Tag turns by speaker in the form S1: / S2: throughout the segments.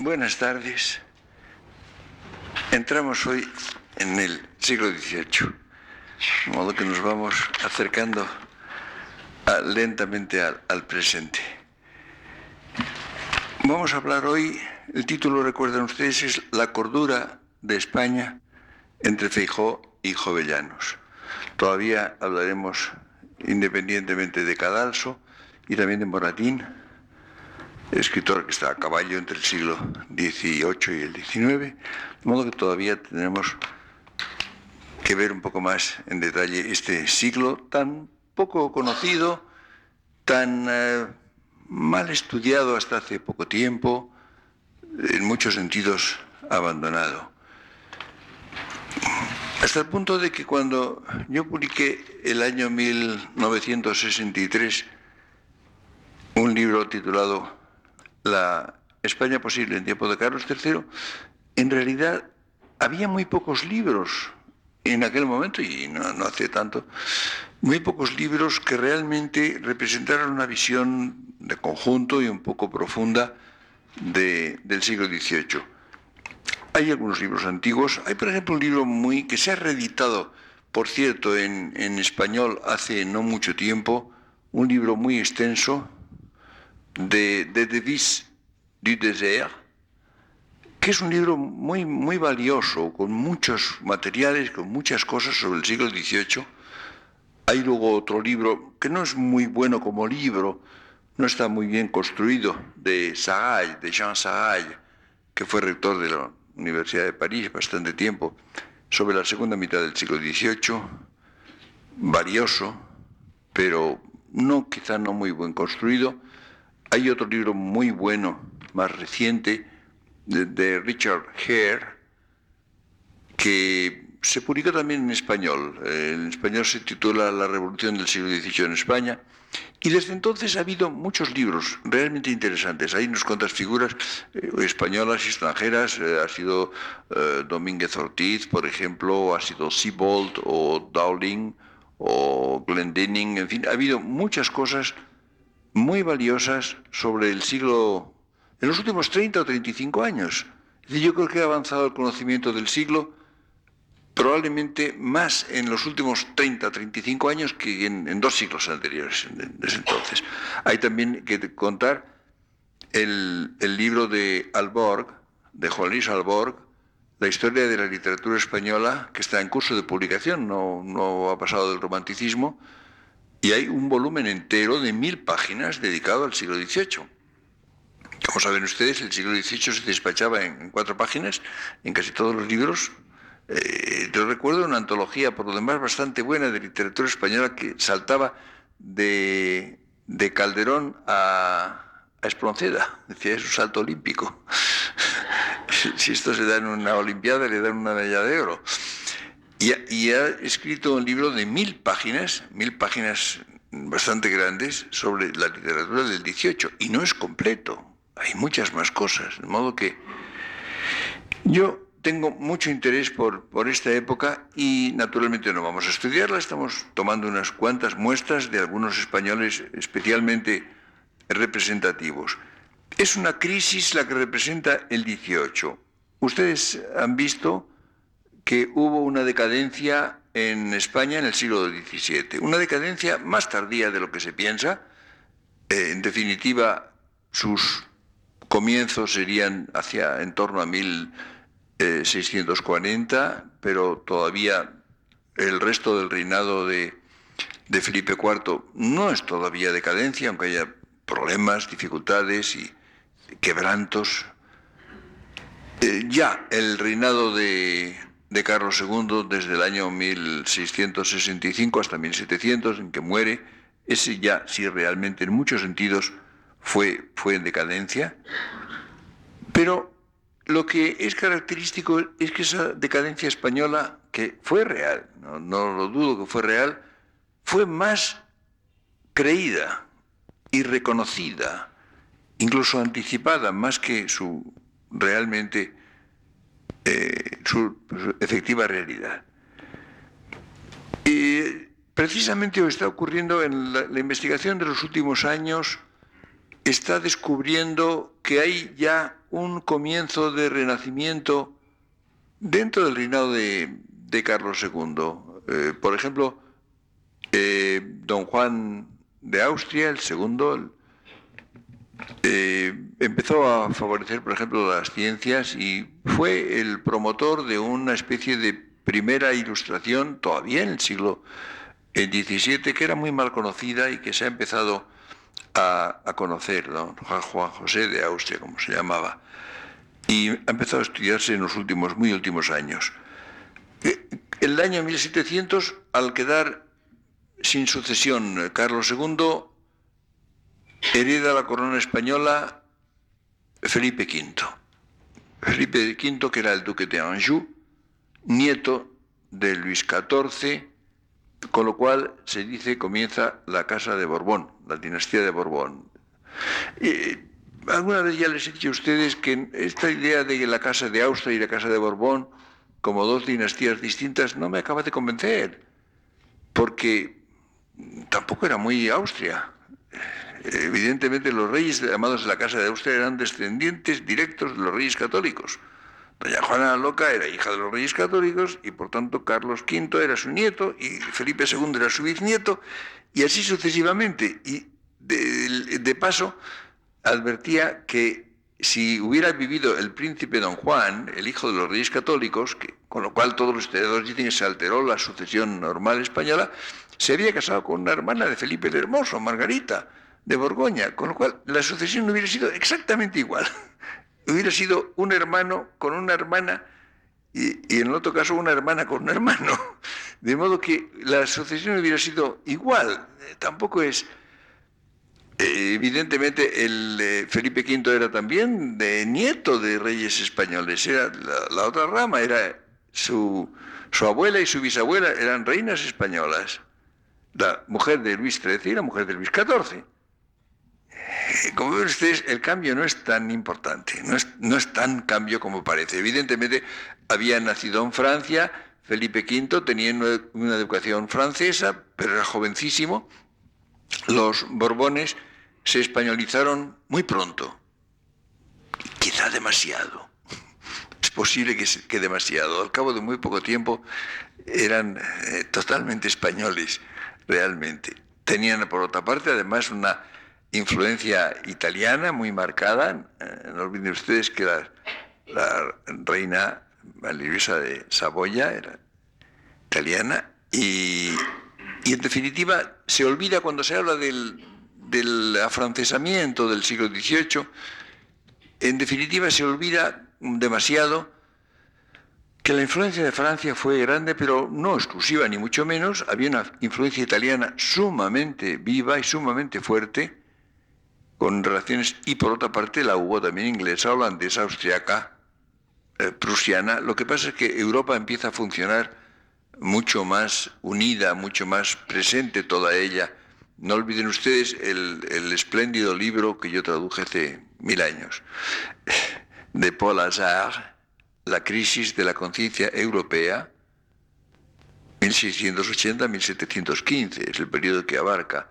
S1: Buenas tardes. Entramos hoy en el siglo XVIII, de modo que nos vamos acercando lentamente al presente. Vamos a hablar hoy, el título, recuerdan ustedes, es La cordura de España entre Feijóo y Jovellanos. Todavía hablaremos independientemente de Cadalso y también de Moratín, escritor que está a caballo entre el siglo XVIII y el XIX, de modo que todavía tenemos que ver un poco más en detalle este siglo tan poco conocido, tan mal estudiado hasta hace poco tiempo, en muchos sentidos abandonado. Hasta el punto de que cuando yo publiqué el año 1963 un libro titulado La España posible en tiempo de Carlos III, en realidad había muy pocos libros en aquel momento, y no hace tanto, muy pocos libros que realmente representaran una visión de conjunto y un poco profunda del siglo XVIII. Hay algunos libros antiguos, hay por ejemplo un libro que se ha reeditado, por cierto, en español hace no mucho tiempo, un libro muy extenso de Devis du Désert, que es un libro muy valioso, con muchos materiales, con muchas cosas sobre el siglo XVIII. Hay luego otro libro que no es muy bueno como libro, no está muy bien construido, de Sagalle, de Jean Sagalle, que fue rector de la Universidad de París bastante tiempo, sobre la segunda mitad del siglo XVIII, valioso, pero quizá no muy bien construido. Hay otro libro muy bueno, más reciente, de Richard Hare, que se publicó también en español. En español se titula La Revolución del siglo XVIII en España. Y desde entonces ha habido muchos libros realmente interesantes. Hay unas cuantas figuras españolas y extranjeras. Ha sido Domínguez Ortiz, por ejemplo, ha sido Siebold o Dowling o Glendinning. En fin, ha habido muchas cosas muy valiosas sobre el siglo, en los últimos 30 o 35 años. Es decir, yo creo que ha avanzado el conocimiento del siglo probablemente más en los últimos 30 o 35 años que en 2 siglos anteriores, desde entonces. Hay también que contar el libro de Alborg, de Juan Luis Alborg, La historia de la literatura española, que está en curso de publicación, no ha pasado del romanticismo, y hay un volumen entero de 1000 páginas dedicado al siglo XVIII. Como saben ustedes, el siglo XVIII se despachaba en 4 páginas, en casi todos los libros. Yo recuerdo una antología, por lo demás, bastante buena de literatura española que saltaba de Calderón a Espronceda. Decía, es un salto olímpico. Si esto se da en una olimpiada, le dan una medalla de oro. Y ha escrito un libro de 1000 páginas bastante grandes, sobre la literatura del XVIII. Y no es completo, hay muchas más cosas. De modo que yo tengo mucho interés por esta época y naturalmente no vamos a estudiarla. Estamos tomando unas cuantas muestras de algunos españoles especialmente representativos. Es una crisis la que representa el XVIII. Ustedes han visto que hubo una decadencia en España en el siglo XVII, una decadencia más tardía de lo que se piensa. En definitiva, sus comienzos serían en torno a 1640, pero todavía el resto del reinado de Felipe IV no es todavía decadencia, aunque haya problemas, dificultades y quebrantos. Ya el reinado de Carlos II, desde el año 1665 hasta 1700, en que muere, ese ya sí realmente en muchos sentidos fue en decadencia. Pero lo que es característico es que esa decadencia española, que fue real, no lo dudo que fue real, fue más creída y reconocida, incluso anticipada, más que su efectiva realidad. Y precisamente está ocurriendo en la investigación de los últimos años, está descubriendo que hay ya un comienzo de renacimiento dentro del reinado de Carlos II. Por ejemplo, don Juan de Austria, el segundo, empezó a favorecer, por ejemplo, las ciencias y fue el promotor de una especie de primera ilustración, todavía en el siglo XVII, que era muy mal conocida y que se ha empezado a conocer, don Juan José de Austria, como se llamaba, y ha empezado a estudiarse en los muy últimos años. El año 1700, al quedar sin sucesión Carlos II, hereda la corona española Felipe V. Felipe V, que era el duque de Anjou, nieto de Luis XIV, con lo cual se dice comienza la casa de Borbón, la dinastía de Borbón. Alguna vez ya les he dicho a ustedes que esta idea de la casa de Austria y la casa de Borbón como dos dinastías distintas no me acaba de convencer, porque tampoco era muy Austria. Evidentemente los reyes llamados de la casa de Austria eran descendientes directos de los reyes católicos. Doña Juana la Loca era hija de los reyes católicos y por tanto Carlos V era su nieto y Felipe II era su bisnieto y así sucesivamente. Y de paso advertía que si hubiera vivido el príncipe don Juan, el hijo de los reyes católicos, con lo cual todos los historiadores dicen que se alteró la sucesión normal española, se había casado con una hermana de Felipe el Hermoso, Margarita de Borgoña, con lo cual la sucesión hubiera sido exactamente igual. Hubiera sido un hermano con una hermana y en el otro caso una hermana con un hermano. De modo que la sucesión hubiera sido igual. Tampoco es... evidentemente el Felipe V era también nieto de reyes españoles. Era la otra rama, era su abuela y su bisabuela eran reinas españolas. La mujer de Luis XIII y la mujer de Luis XIV. Como ven ustedes, el cambio no es tan importante, no es tan cambio como parece. Evidentemente, había nacido en Francia, Felipe V tenía una educación francesa, pero era jovencísimo. Los Borbones se españolizaron muy pronto, quizá demasiado. Es posible que demasiado. Al cabo de muy poco tiempo eran totalmente españoles, realmente. Tenían, por otra parte, además una influencia italiana muy marcada. No olviden ustedes que la reina María Luisa de Saboya era italiana y en definitiva se olvida cuando se habla del afrancesamiento del siglo XVIII, en definitiva se olvida demasiado que la influencia de Francia fue grande, pero no exclusiva ni mucho menos. Había una influencia italiana sumamente viva y sumamente fuerte, con relaciones, y por otra parte la hubo también inglesa, holandesa, austriaca, prusiana. Lo que pasa es que Europa empieza a funcionar mucho más unida, mucho más presente toda ella. No olviden ustedes el espléndido libro que yo traduje hace 1000 años, de Paul Hazard, La crisis de la conciencia europea, 1680-1715, es el periodo que abarca.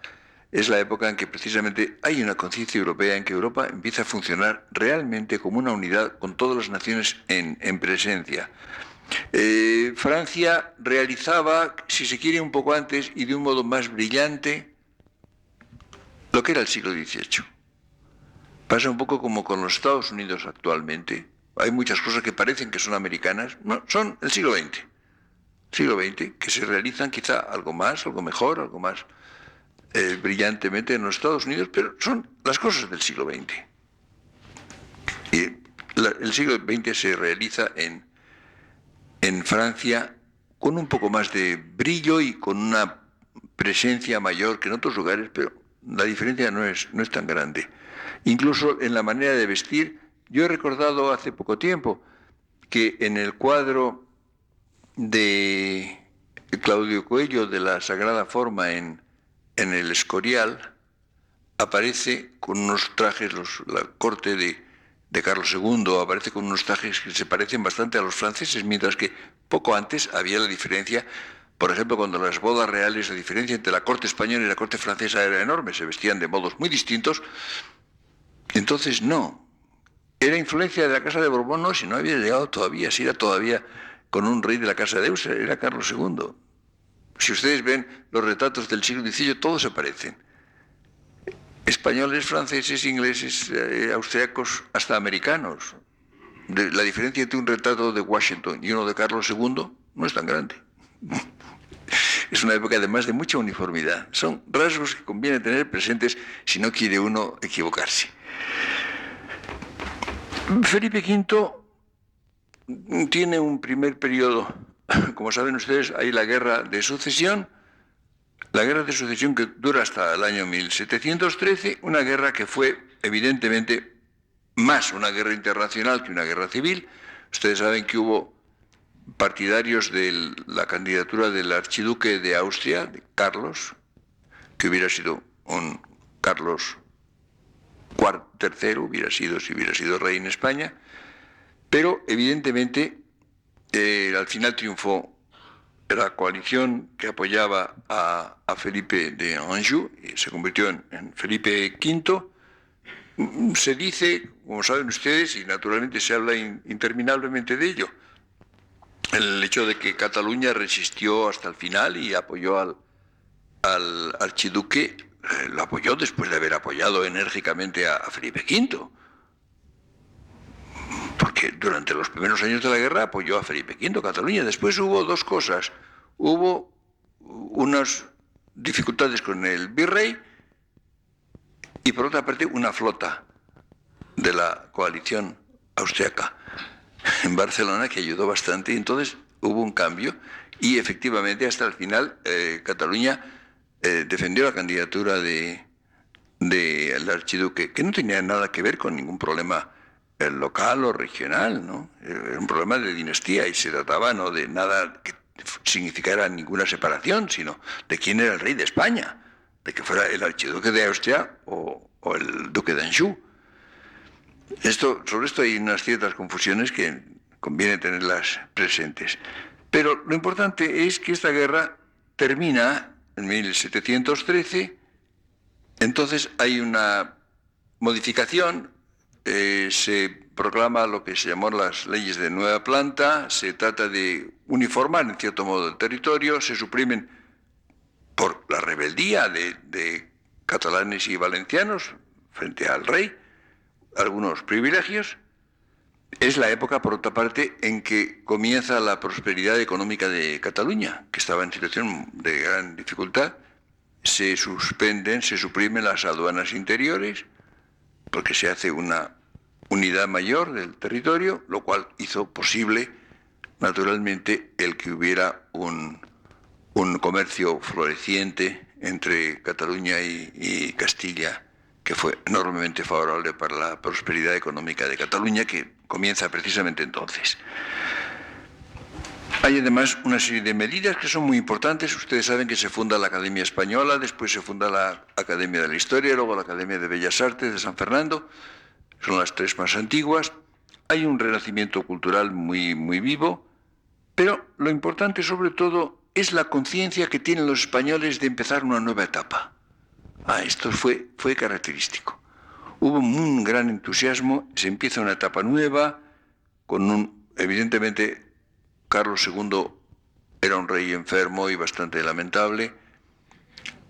S1: Es la época en que precisamente hay una conciencia europea, en que Europa empieza a funcionar realmente como una unidad con todas las naciones en presencia. Francia realizaba, si se quiere un poco antes y de un modo más brillante, lo que era el siglo XVIII. Pasa un poco como con los Estados Unidos actualmente. Hay muchas cosas que parecen que son americanas, no, son el siglo XX. Siglo XX, que se realizan quizá algo más, algo mejor, algo más brillantemente en los Estados Unidos, pero son las cosas del siglo XX. Y el siglo XX se realiza en Francia con un poco más de brillo y con una presencia mayor que en otros lugares, pero la diferencia no es tan grande. Incluso en la manera de vestir, yo he recordado hace poco tiempo que en el cuadro de Claudio Coello de la Sagrada Forma en el Escorial aparece con unos trajes, la corte de Carlos II aparece con unos trajes que se parecen bastante a los franceses, mientras que poco antes había la diferencia. Por ejemplo, cuando las bodas reales, la diferencia entre la corte española y la corte francesa era enorme, se vestían de modos muy distintos, Entonces no. Era influencia de la Casa de Borbón, no, si no había llegado todavía, si era todavía con un rey de la Casa de Austria, era Carlos II. Si ustedes ven los retratos del siglo XVIII, todos se parecen. Españoles, franceses, ingleses, austriacos, hasta americanos. La diferencia entre un retrato de Washington y uno de Carlos II no es tan grande. Es una época además de mucha uniformidad. Son rasgos que conviene tener presentes si no quiere uno equivocarse. Felipe V tiene un primer periodo, como saben ustedes, hay la guerra de sucesión, que dura hasta el año 1713, una guerra que fue evidentemente más una guerra internacional que una guerra civil. Ustedes saben que hubo partidarios de la candidatura del archiduque de Austria, de Carlos, que hubiera sido un Carlos III, hubiera sido si hubiera sido rey en España, pero evidentemente al final triunfó la coalición que apoyaba a Felipe de Anjou y se convirtió en Felipe V. Se dice, como saben ustedes, y naturalmente se habla interminablemente de ello, el hecho de que Cataluña resistió hasta el final y apoyó al archiduque, lo apoyó después de haber apoyado enérgicamente a Felipe V. Porque durante los primeros años de la guerra apoyó a Felipe V, Cataluña. Después hubo dos cosas. Hubo unas dificultades con el virrey y por otra parte una flota de la coalición austriaca en Barcelona que ayudó bastante, y entonces hubo un cambio y efectivamente hasta el final Cataluña defendió la candidatura del archiduque, que no tenía nada que ver con ningún problema local o regional, ¿no? Era un problema de dinastía y se trataba no de nada que significara ninguna separación, sino de quién era el rey de España, de que fuera el archiduque de Austria o el duque de Anjou. Sobre esto hay unas ciertas confusiones que conviene tenerlas presentes. Pero lo importante es que esta guerra termina en 1713, entonces hay una modificación, se proclama lo que se llamó las leyes de nueva planta, se trata de uniformar en cierto modo el territorio, se suprimen por la rebeldía de catalanes y valencianos frente al rey algunos privilegios. Es la época, por otra parte, en que comienza la prosperidad económica de Cataluña, que estaba en situación de gran dificultad. Se suprimen las aduanas interiores, porque se hace una unidad mayor del territorio, lo cual hizo posible, naturalmente, el que hubiera un comercio floreciente entre Cataluña y Castilla, que fue enormemente favorable para la prosperidad económica de Cataluña, que comienza precisamente entonces. Hay además una serie de medidas que son muy importantes. Ustedes saben que se funda la Academia Española, después se funda la Academia de la Historia, luego la Academia de Bellas Artes de San Fernando. Son las tres más antiguas. Hay un renacimiento cultural muy, muy vivo, pero lo importante sobre todo es la conciencia que tienen los españoles de empezar una nueva etapa. Esto fue característico. Hubo un gran entusiasmo, se empieza una etapa nueva, evidentemente, Carlos II era un rey enfermo y bastante lamentable.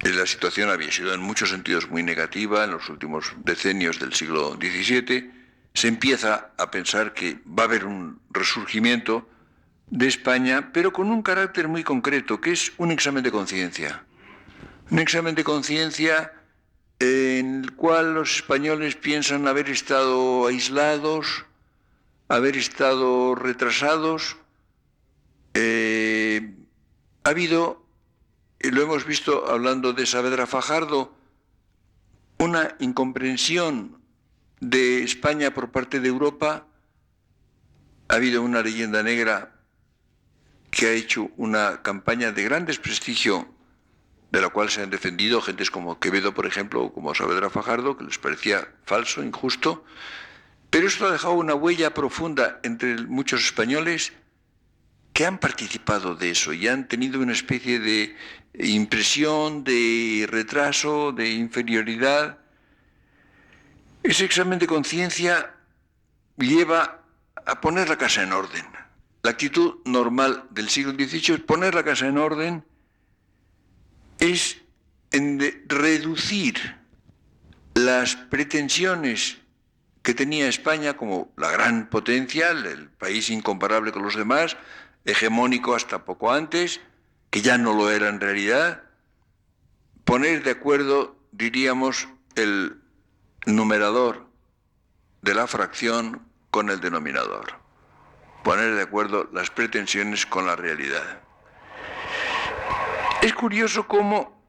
S1: La situación había sido en muchos sentidos muy negativa en los últimos decenios del siglo XVII. Se empieza a pensar que va a haber un resurgimiento de España, pero con un carácter muy concreto, que es un examen de conciencia. Un examen de conciencia en el cual los españoles piensan haber estado aislados, haber estado retrasados. Ha habido, y lo hemos visto hablando de Saavedra Fajardo, una incomprensión de España por parte de Europa. Ha habido una leyenda negra que ha hecho una campaña de gran desprestigio, de la cual se han defendido gentes como Quevedo, por ejemplo, o como Saavedra Fajardo, que les parecía falso, injusto. Pero esto ha dejado una huella profunda entre muchos españoles que han participado de eso y han tenido una especie de impresión de retraso, de inferioridad. Ese examen de conciencia lleva a poner la casa en orden. La actitud normal del siglo XVIII es poner la casa en orden, es reducir las pretensiones que tenía España como la gran potencia, el país incomparable con los demás, hegemónico hasta poco antes, que ya no lo era en realidad, poner de acuerdo, diríamos, el numerador de la fracción con el denominador, poner de acuerdo las pretensiones con la realidad. Es curioso cómo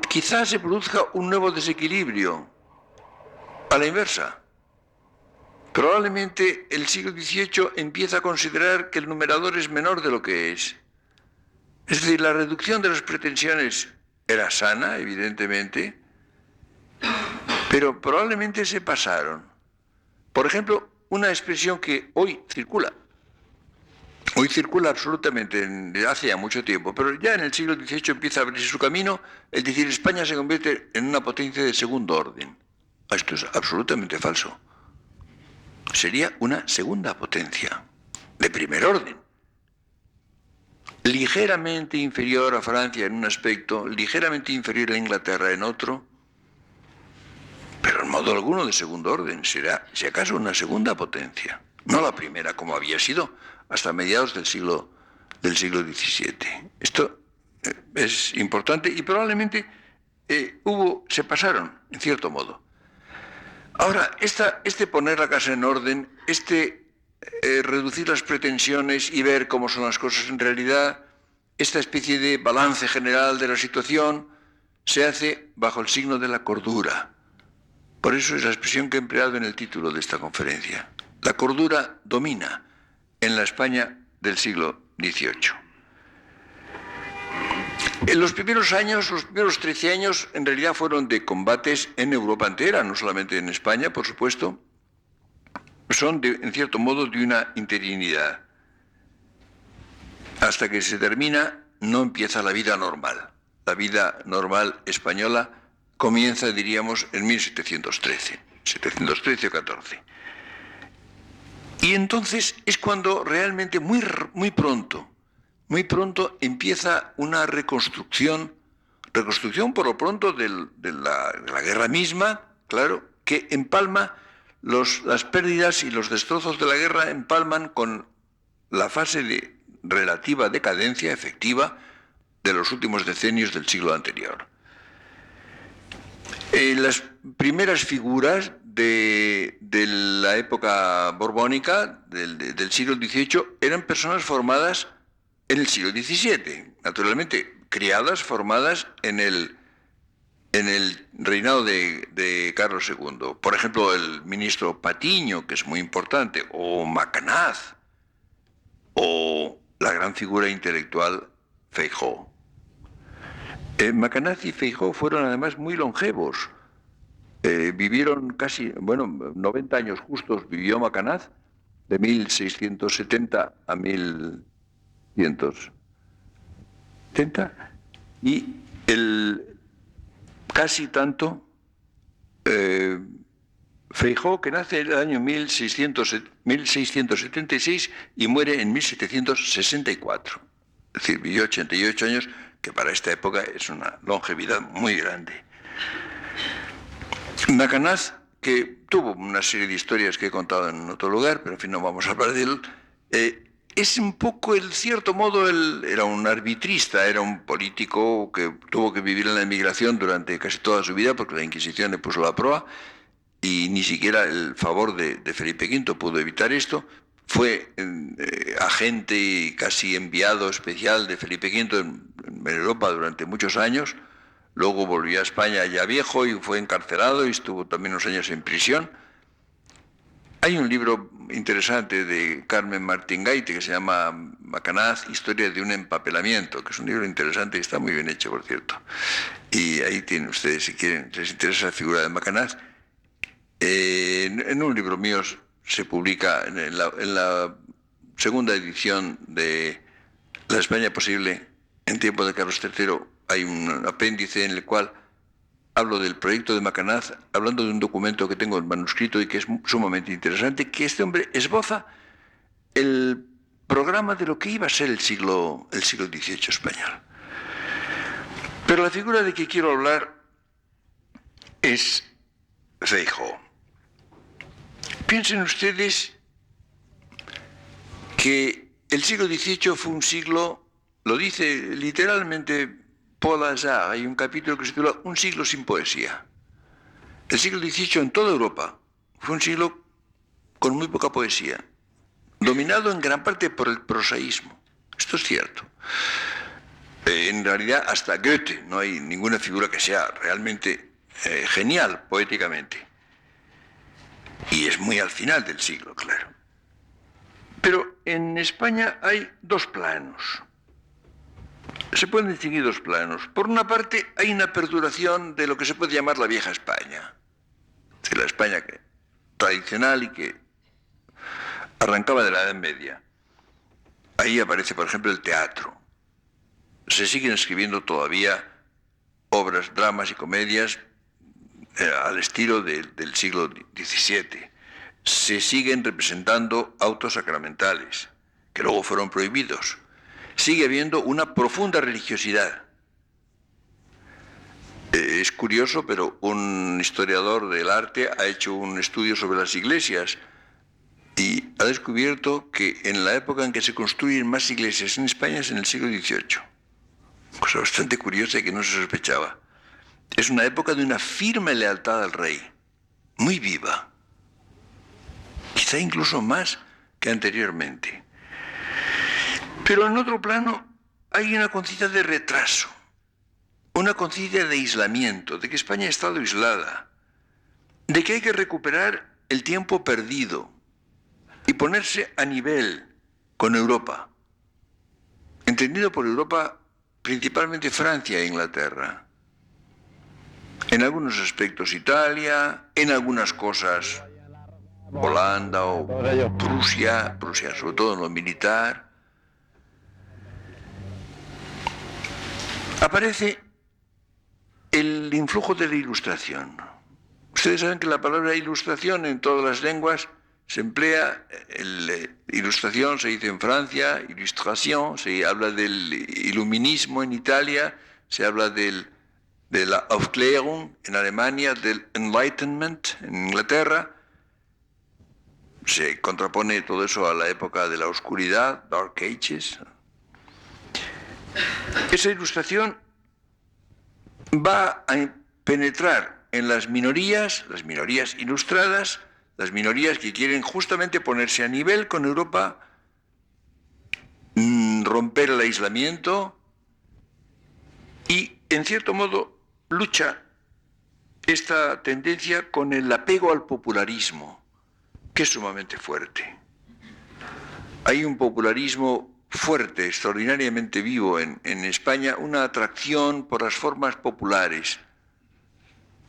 S1: quizás se produzca un nuevo desequilibrio a la inversa. Probablemente el siglo XVIII empieza a considerar que el numerador es menor de lo que es. Es decir, la reducción de las pretensiones era sana, evidentemente, pero probablemente se pasaron. Por ejemplo, una expresión que hoy circula absolutamente desde hace ya mucho tiempo, pero ya en el siglo XVIII empieza a abrirse su camino, es decir, España se convierte en una potencia de segundo orden. Esto es absolutamente falso. Sería una segunda potencia, de primer orden. Ligeramente inferior a Francia en un aspecto, ligeramente inferior a Inglaterra en otro, pero en modo alguno de segundo orden. Será, si acaso, una segunda potencia, no la primera como había sido hasta mediados del siglo XVII. Esto es importante y probablemente se pasaron, en cierto modo. Ahora, este poner la casa en orden, reducir las pretensiones y ver cómo son las cosas en realidad, esta especie de balance general de la situación, se hace bajo el signo de la cordura. Por eso es la expresión que he empleado en el título de esta conferencia. La cordura domina en la España del siglo XVIII. En los primeros años, los primeros 13 años, en realidad fueron de combates en Europa entera, no solamente en España, por supuesto. Son, en cierto modo, de una interinidad. Hasta que se termina, no empieza la vida normal. La vida normal española comienza, diríamos, en 1713, 713 o 14. Y entonces es cuando realmente muy pronto empieza una reconstrucción por lo pronto de la guerra misma, claro, que empalma las pérdidas y los destrozos de la guerra empalman con la fase de relativa decadencia efectiva de los últimos decenios del siglo anterior. Las primeras figuras de la época borbónica del siglo XVIII eran personas formadas en el siglo XVII, naturalmente criadas, formadas en el reinado de Carlos II. Por ejemplo, el ministro Patiño, que es muy importante, o Macanaz, o la gran figura intelectual Feijóo. Macanaz y Feijóo fueron además muy longevos. Vivieron casi, 90 años justos vivió Macanaz, de 1670 a 1170, y casi tanto Feijóo, que nace en el año 1676 y muere en 1764. Es decir, vivió 88 años, que para esta época es una longevidad muy grande. Macanaz, que tuvo una serie de historias que he contado en otro lugar, pero en fin, no vamos a hablar de él, es un poco, en cierto modo, era un arbitrista, era un político que tuvo que vivir en la emigración durante casi toda su vida, porque la Inquisición le puso la proa, y ni siquiera el favor de Felipe V pudo evitar esto. Fue agente y casi enviado especial de Felipe V en Europa durante muchos años. Luego volvió a España ya viejo y fue encarcelado y estuvo también unos años en prisión. Hay un libro interesante de Carmen Martín Gaite que se llama Macanaz, Historia de un empapelamiento, que es un libro interesante y está muy bien hecho, por cierto. Y ahí tienen ustedes, si quieren, les interesa la figura de Macanaz. En un libro mío se publica en la segunda edición de La España posible en tiempo de Carlos III, hay un apéndice en el cual hablo del proyecto de Macanaz, hablando de un documento que tengo en manuscrito y que es sumamente interesante, que este hombre esboza el programa de lo que iba a ser el siglo XVIII español. Pero la figura de que quiero hablar es Feijóo. Piensen ustedes que el siglo XVIII fue un siglo, lo dice literalmente Paul Azar, hay un capítulo que se titula Un siglo sin poesía. El siglo XVIII en toda Europa fue un siglo con muy poca poesía, dominado en gran parte por el prosaísmo. Esto es cierto. En realidad, hasta Goethe no hay ninguna figura que sea realmente genial poéticamente. Y es muy al final del siglo, claro. Pero en España hay dos planos. Se pueden distinguir dos planos. Por una parte, hay una perduración de lo que se puede llamar la vieja España. De la España tradicional y que arrancaba de la Edad Media. Ahí aparece, por ejemplo, el teatro. Se siguen escribiendo todavía obras, dramas y comedias al estilo del siglo XVII. Se siguen representando autos sacramentales, que luego fueron prohibidos. Sigue habiendo una profunda religiosidad. Es curioso, pero un historiador del arte ha hecho un estudio sobre las iglesias y ha descubierto que en la época en que se construyen más iglesias en España es en el siglo XVIII. Cosa bastante curiosa y que no se sospechaba. Es una época de una firme lealtad al rey, muy viva, quizá incluso más que anteriormente. Pero en otro plano hay una conciencia de retraso, una conciencia de aislamiento, de que España ha estado aislada, de que hay que recuperar el tiempo perdido y ponerse a nivel con Europa, entendido por Europa principalmente Francia e Inglaterra. En algunos aspectos Italia, en algunas cosas Holanda o Prusia sobre todo en lo militar. Aparece el influjo de la Ilustración. Ustedes saben que la palabra ilustración en todas las lenguas se emplea, ilustración se dice en Francia, illustration, se habla del iluminismo en Italia, se habla de la Aufklärung en Alemania, del Enlightenment en Inglaterra. Se contrapone todo eso a la época de la oscuridad, Dark Ages. Esa ilustración va a penetrar en las minorías ilustradas, las minorías que quieren justamente ponerse a nivel con Europa, romper el aislamiento y, en cierto modo, lucha esta tendencia con el apego al popularismo, que es sumamente fuerte. Hay un popularismo fuerte, extraordinariamente vivo en España, una atracción por las formas populares,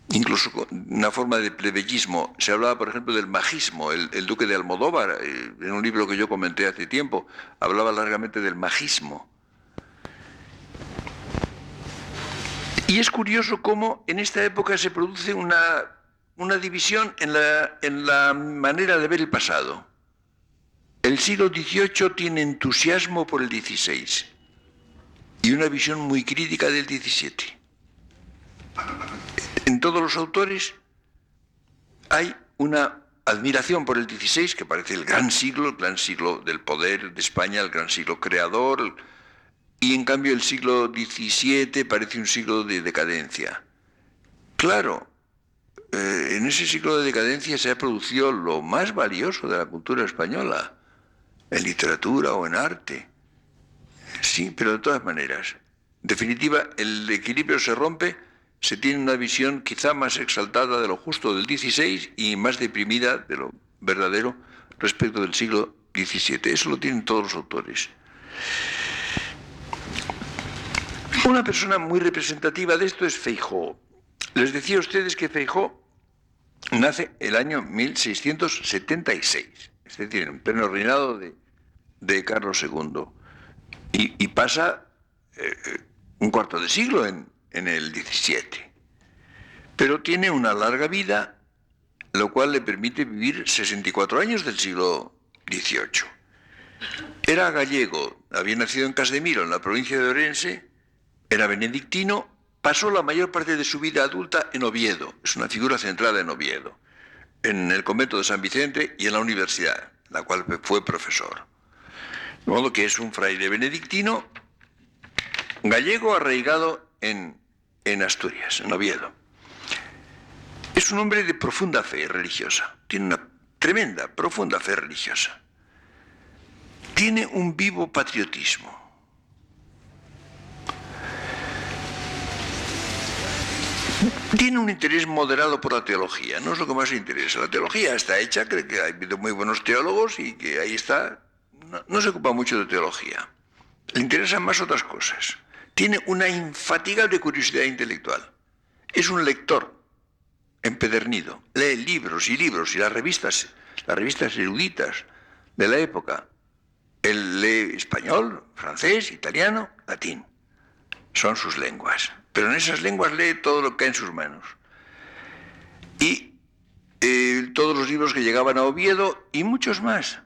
S1: incluso una forma de plebeyismo. Se hablaba, por ejemplo, del majismo. El duque de Almodóvar, en un libro que yo comenté hace tiempo, hablaba largamente del majismo. Y es curioso cómo en esta época se produce una división en la manera de ver el pasado. El siglo XVIII tiene entusiasmo por el XVI y una visión muy crítica del XVII. En todos los autores hay una admiración por el XVI, que parece el gran siglo del poder de España, el gran siglo creador, y en cambio el siglo XVII parece un siglo de decadencia. Claro, en ese siglo de decadencia se ha producido lo más valioso de la cultura española, en literatura o en arte. Sí, pero de todas maneras, en definitiva, el equilibrio se rompe, se tiene una visión quizá más exaltada de lo justo del XVI y más deprimida de lo verdadero respecto del siglo XVII. Eso lo tienen todos los autores. Una persona muy representativa de esto es Feijóo. Les decía a ustedes que Feijóo nace el año 1676, es decir, en pleno reinado de Carlos II, y pasa un cuarto de siglo en el XVII. pero tiene una larga vida, lo cual le permite vivir 64 años del siglo XVIII. Era gallego, había nacido en Casdemiro, en la provincia de Orense, era benedictino, pasó la mayor parte de su vida adulta en Oviedo, es una figura centrada en Oviedo, en el convento de San Vicente y en la universidad, la cual fue profesor. De modo que es un fraile benedictino gallego arraigado en Asturias, en Oviedo. Es un hombre de profunda fe religiosa, tiene una tremenda, profunda fe religiosa. Tiene un vivo patriotismo. Tiene un interés moderado por la teología, no es lo que más le interesa. La teología está hecha, cree que ha habido muy buenos teólogos y que ahí está. No se ocupa mucho de teología. Le interesan más otras cosas. Tiene una infatigable curiosidad intelectual. Es un lector empedernido. Lee libros y las revistas eruditas de la época. Él lee español, francés, italiano, latín. Son sus lenguas. Pero en esas lenguas lee todo lo que cae en sus manos. Y todos los libros que llegaban a Oviedo y muchos más.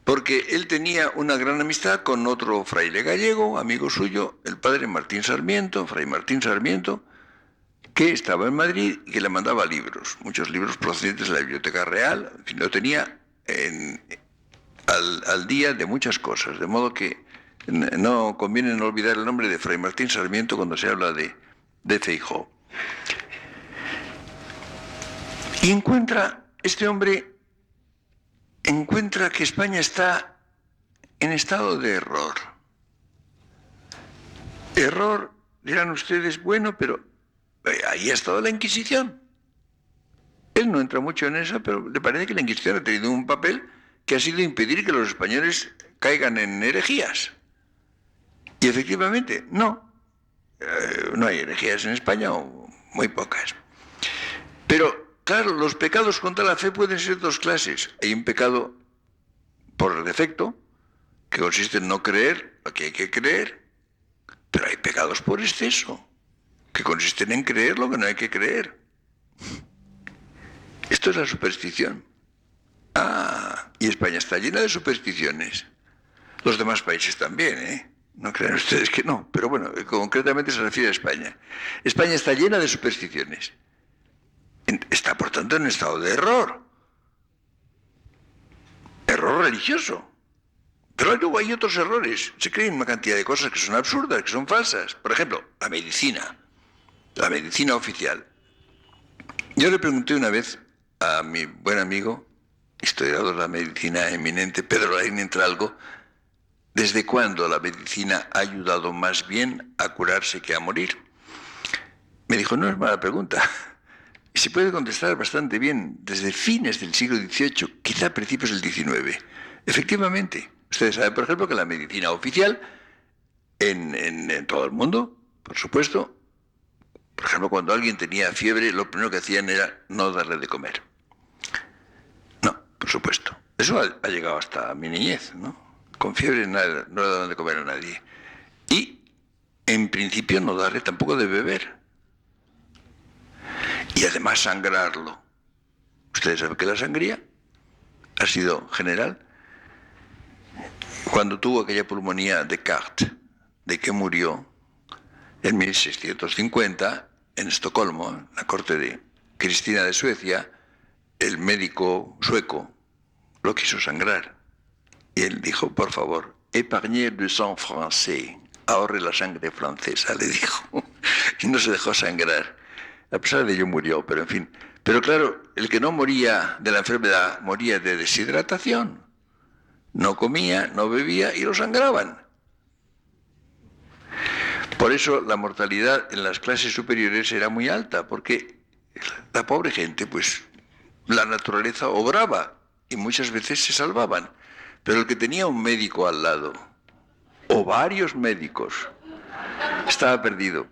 S1: Porque él tenía una gran amistad con otro fraile gallego, amigo suyo, el padre Martín Sarmiento, fray Martín Sarmiento, que estaba en Madrid y que le mandaba libros, muchos libros procedentes de la Biblioteca Real, en fin, lo tenía al día de muchas cosas, de modo que no conviene no olvidar el nombre de fray Martín Sarmiento cuando se habla de Feijóo. Y este hombre encuentra que España está en estado de error. Error, dirán ustedes, bueno, pero ahí ha estado la Inquisición. Él no entra mucho en eso, pero le parece que la Inquisición ha tenido un papel que ha sido impedir que los españoles caigan en herejías. Y efectivamente, no hay herejías en España, o muy pocas. Pero, claro, los pecados contra la fe pueden ser dos clases. Hay un pecado por defecto, que consiste en no creer lo que hay que creer, pero hay pecados por exceso, que consisten en creer lo que no hay que creer. Esto es la superstición. Y España está llena de supersticiones. Los demás países también, ¿eh? No crean ustedes que no, pero bueno, concretamente se refiere a España. España está llena de supersticiones. Está, por tanto, en estado de error. Error religioso. Pero luego hay otros errores. Se creen una cantidad de cosas que son absurdas, que son falsas. Por ejemplo, la medicina oficial. Yo le pregunté una vez a mi buen amigo, historiador de la medicina eminente, Pedro Laín Entralgo, ¿desde cuándo la medicina ha ayudado más bien a curarse que a morir? Me dijo, no es mala pregunta. Y se puede contestar bastante bien desde fines del siglo XVIII, quizá principios del XIX. Efectivamente, ustedes saben, por ejemplo, que la medicina oficial en todo el mundo, por supuesto, por ejemplo, cuando alguien tenía fiebre, lo primero que hacían era no darle de comer. No, por supuesto. Eso ha llegado hasta mi niñez, ¿no? Con fiebre no le daban de comer a nadie. Y, en principio, no darle tampoco de beber. Y además sangrarlo. Ustedes saben que la sangría ha sido general. Cuando tuvo aquella pulmonía Descartes, de que murió en 1650 en Estocolmo, en la corte de Cristina de Suecia, el médico sueco lo quiso sangrar. Y él dijo, por favor, épargnez le sang français, ahorre la sangre francesa, le dijo. Y no se dejó sangrar. A pesar de ello murió, pero en fin. Pero claro, el que no moría de la enfermedad moría de deshidratación. No comía, no bebía y lo sangraban. Por eso la mortalidad en las clases superiores era muy alta, porque la pobre gente, pues, la naturaleza obraba y muchas veces se salvaban. Pero el que tenía un médico al lado, o varios médicos, estaba perdido.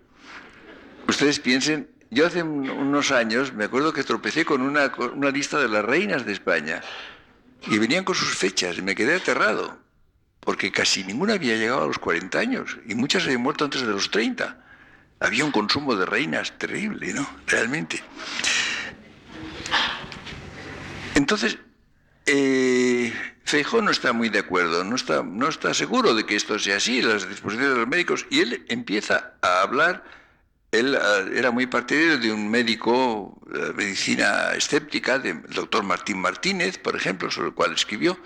S1: Ustedes piensen, yo hace unos años me acuerdo que tropecé con una lista de las reinas de España y venían con sus fechas y me quedé aterrado, porque casi ninguna había llegado a los 40 años y muchas habían muerto antes de los 30. Había un consumo de reinas terrible, ¿no? Realmente. Entonces, Feijóo no está muy de acuerdo, no está seguro de que esto sea así, las disposiciones de los médicos, y él empieza a hablar. Él era muy partidario de un médico de medicina escéptica, del doctor Martín Martínez, por ejemplo, sobre el cual escribió.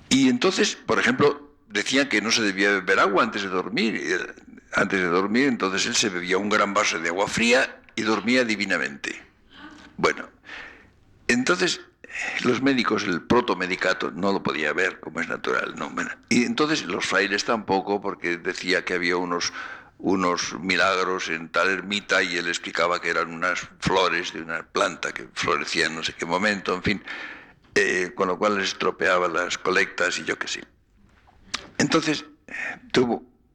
S1: Y entonces, por ejemplo, decían que no se debía beber agua antes de dormir. Entonces él se bebía un gran vaso de agua fría y dormía divinamente. Bueno, entonces los médicos, el protomedicato, no lo podía ver, como es natural, ¿no? Bueno, y entonces los frailes tampoco, porque decía que había unos milagros en tal ermita y él explicaba que eran unas flores de una planta que florecía en no sé qué momento, en fin, con lo cual les estropeaba las colectas y yo qué sé. Entonces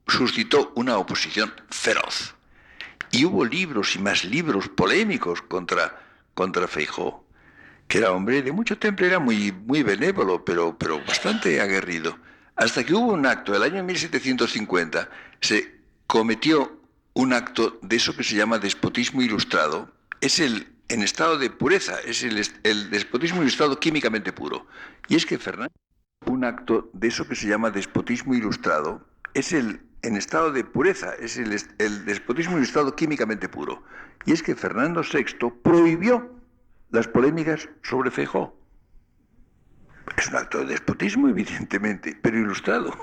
S1: suscitó una oposición feroz y hubo libros y más libros polémicos contra Feijóo, que era hombre de mucho temple, era muy benévolo, pero bastante aguerrido. Hasta que hubo un acto, el año 1750, se cometió un acto de eso que se llama despotismo ilustrado. Es en estado de pureza, es el despotismo ilustrado químicamente puro. Y es que Fernando, un acto de eso que se llama despotismo ilustrado, es en estado de pureza, es el despotismo ilustrado químicamente puro. Y es que Fernando VI prohibió las polémicas sobre Feijóo. Es un acto de despotismo, evidentemente, pero ilustrado.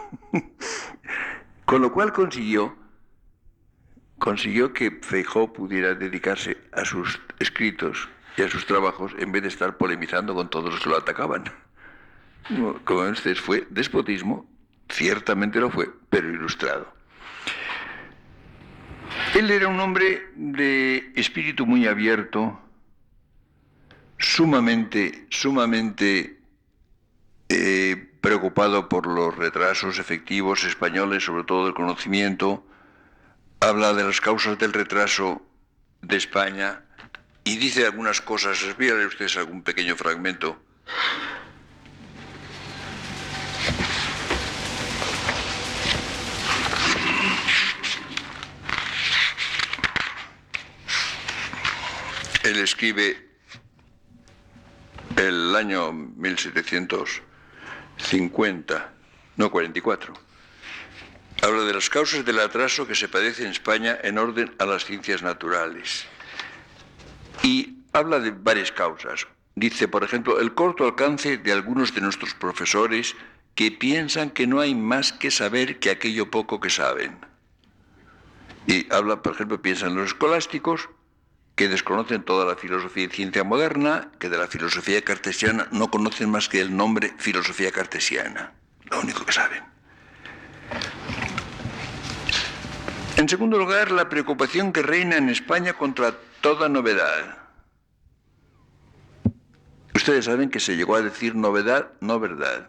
S1: Con lo cual consiguió que Feijóo pudiera dedicarse a sus escritos y a sus trabajos en vez de estar polemizando con todos los que lo atacaban. Como ustedes, fue despotismo, ciertamente lo fue, pero ilustrado. Él era un hombre de espíritu muy abierto, sumamente preocupado por los retrasos efectivos españoles, sobre todo del conocimiento. Habla de las causas del retraso de España y dice algunas cosas. Les voy a leer a ustedes algún pequeño fragmento. Él escribe el año 1750, no 44. Habla de las causas del atraso que se padece en España en orden a las ciencias naturales. Y habla de varias causas. Dice, por ejemplo, el corto alcance de algunos de nuestros profesores que piensan que no hay más que saber que aquello poco que saben. Y habla, por ejemplo, piensan los escolásticos, que desconocen toda la filosofía y ciencia moderna, que de la filosofía cartesiana no conocen más que el nombre filosofía cartesiana, lo único que saben. En segundo lugar, la preocupación que reina en España contra toda novedad. Ustedes saben que se llegó a decir novedad, no verdad.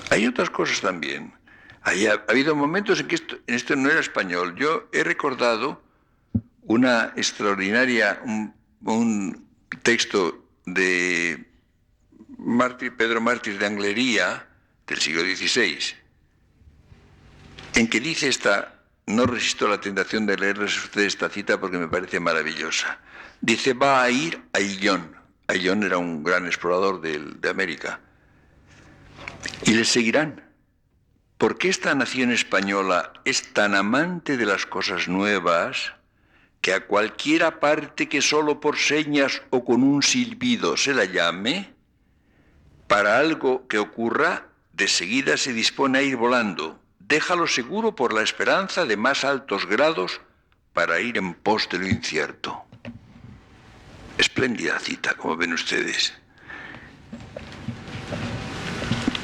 S1: Hay otras cosas también. Ha habido momentos en que esto no era español. Yo he recordado una extraordinaria, un texto de Pedro Mártir de Anglería, del siglo XVI, en que dice no resisto la tentación de leerles a ustedes esta cita porque me parece maravillosa. Dice, va a ir a Aillón. Aillón era un gran explorador de América. Y le seguirán. Porque esta nación española es tan amante de las cosas nuevas que a cualquiera parte que solo por señas o con un silbido se la llame, para algo que ocurra, de seguida se dispone a ir volando. Déjalo seguro por la esperanza de más altos grados para ir en pos de lo incierto. Espléndida cita, como ven ustedes.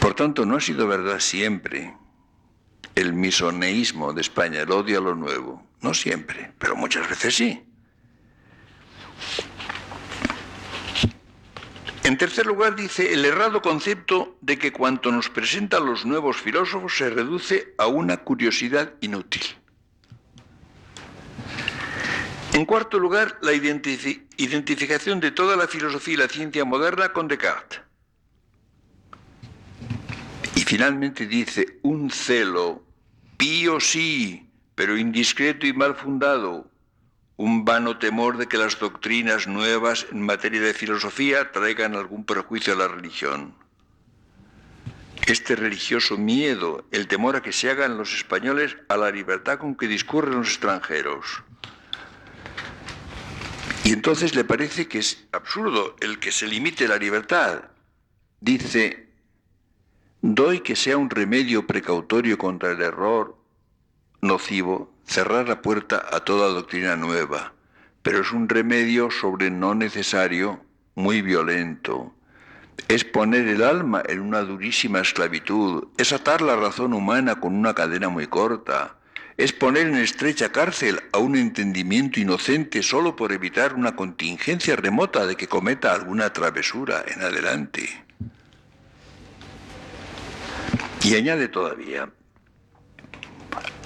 S1: Por tanto, no ha sido verdad siempre el misoneísmo de España, el odio a lo nuevo. No siempre, pero muchas veces sí. En tercer lugar, dice el errado concepto de que cuanto nos presentan los nuevos filósofos se reduce a una curiosidad inútil. En cuarto lugar, la identificación de toda la filosofía y la ciencia moderna con Descartes. Y finalmente dice un celo pío sí pero indiscreto y mal fundado, un vano temor de que las doctrinas nuevas en materia de filosofía traigan algún perjuicio a la religión. Este religioso miedo, el temor a que se hagan los españoles a la libertad con que discurren los extranjeros. Y entonces le parece que es absurdo el que se limite la libertad. Dice, doy que sea un remedio precautorio contra el error nocivo cerrar la puerta a toda doctrina nueva, pero es un remedio sobre no necesario, muy violento. Es poner el alma en una durísima esclavitud, es atar la razón humana con una cadena muy corta, es poner en estrecha cárcel a un entendimiento inocente solo por evitar una contingencia remota de que cometa alguna travesura en adelante. Y añade todavía,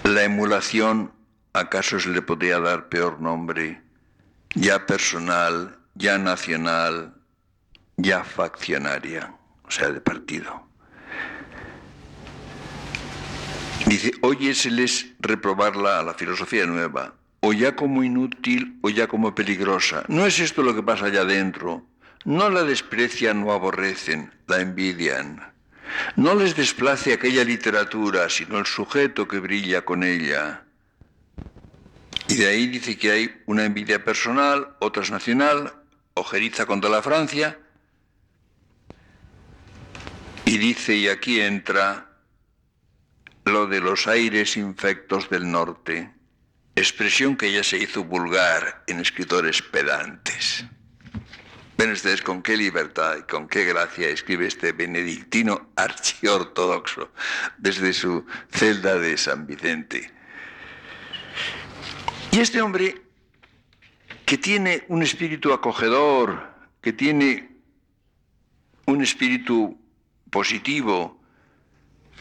S1: la emulación, ¿acaso se le podría dar peor nombre? Ya personal, ya nacional, ya faccionaria, o sea, de partido. Dice, óyeseles reprobarla a la filosofía nueva, o ya como inútil o ya como peligrosa. ¿No es esto lo que pasa allá adentro? No la desprecian o aborrecen, la envidian. No les desplace aquella literatura, sino el sujeto que brilla con ella. Y de ahí dice que hay una envidia personal, otra es nacional, ojeriza contra la Francia. Y dice, y aquí entra lo de los aires infectos del norte, expresión que ya se hizo vulgar en escritores pedantes. Ven ustedes con qué libertad y con qué gracia escribe este benedictino archiortodoxo desde su celda de San Vicente. Y este hombre, que tiene un espíritu acogedor, que tiene un espíritu positivo,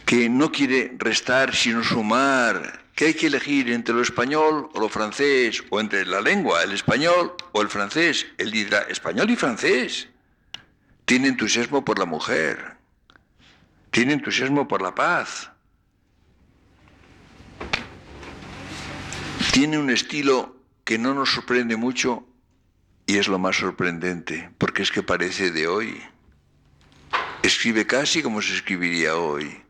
S1: que no quiere restar sino sumar, que hay que elegir entre lo español o lo francés, o entre la lengua, el español o el francés. Él dirá, español y francés. Tiene entusiasmo por la mujer, tiene entusiasmo por la paz, tiene un estilo que no nos sorprende mucho y es lo más sorprendente, porque es que parece de hoy. Escribe casi como se escribiría hoy.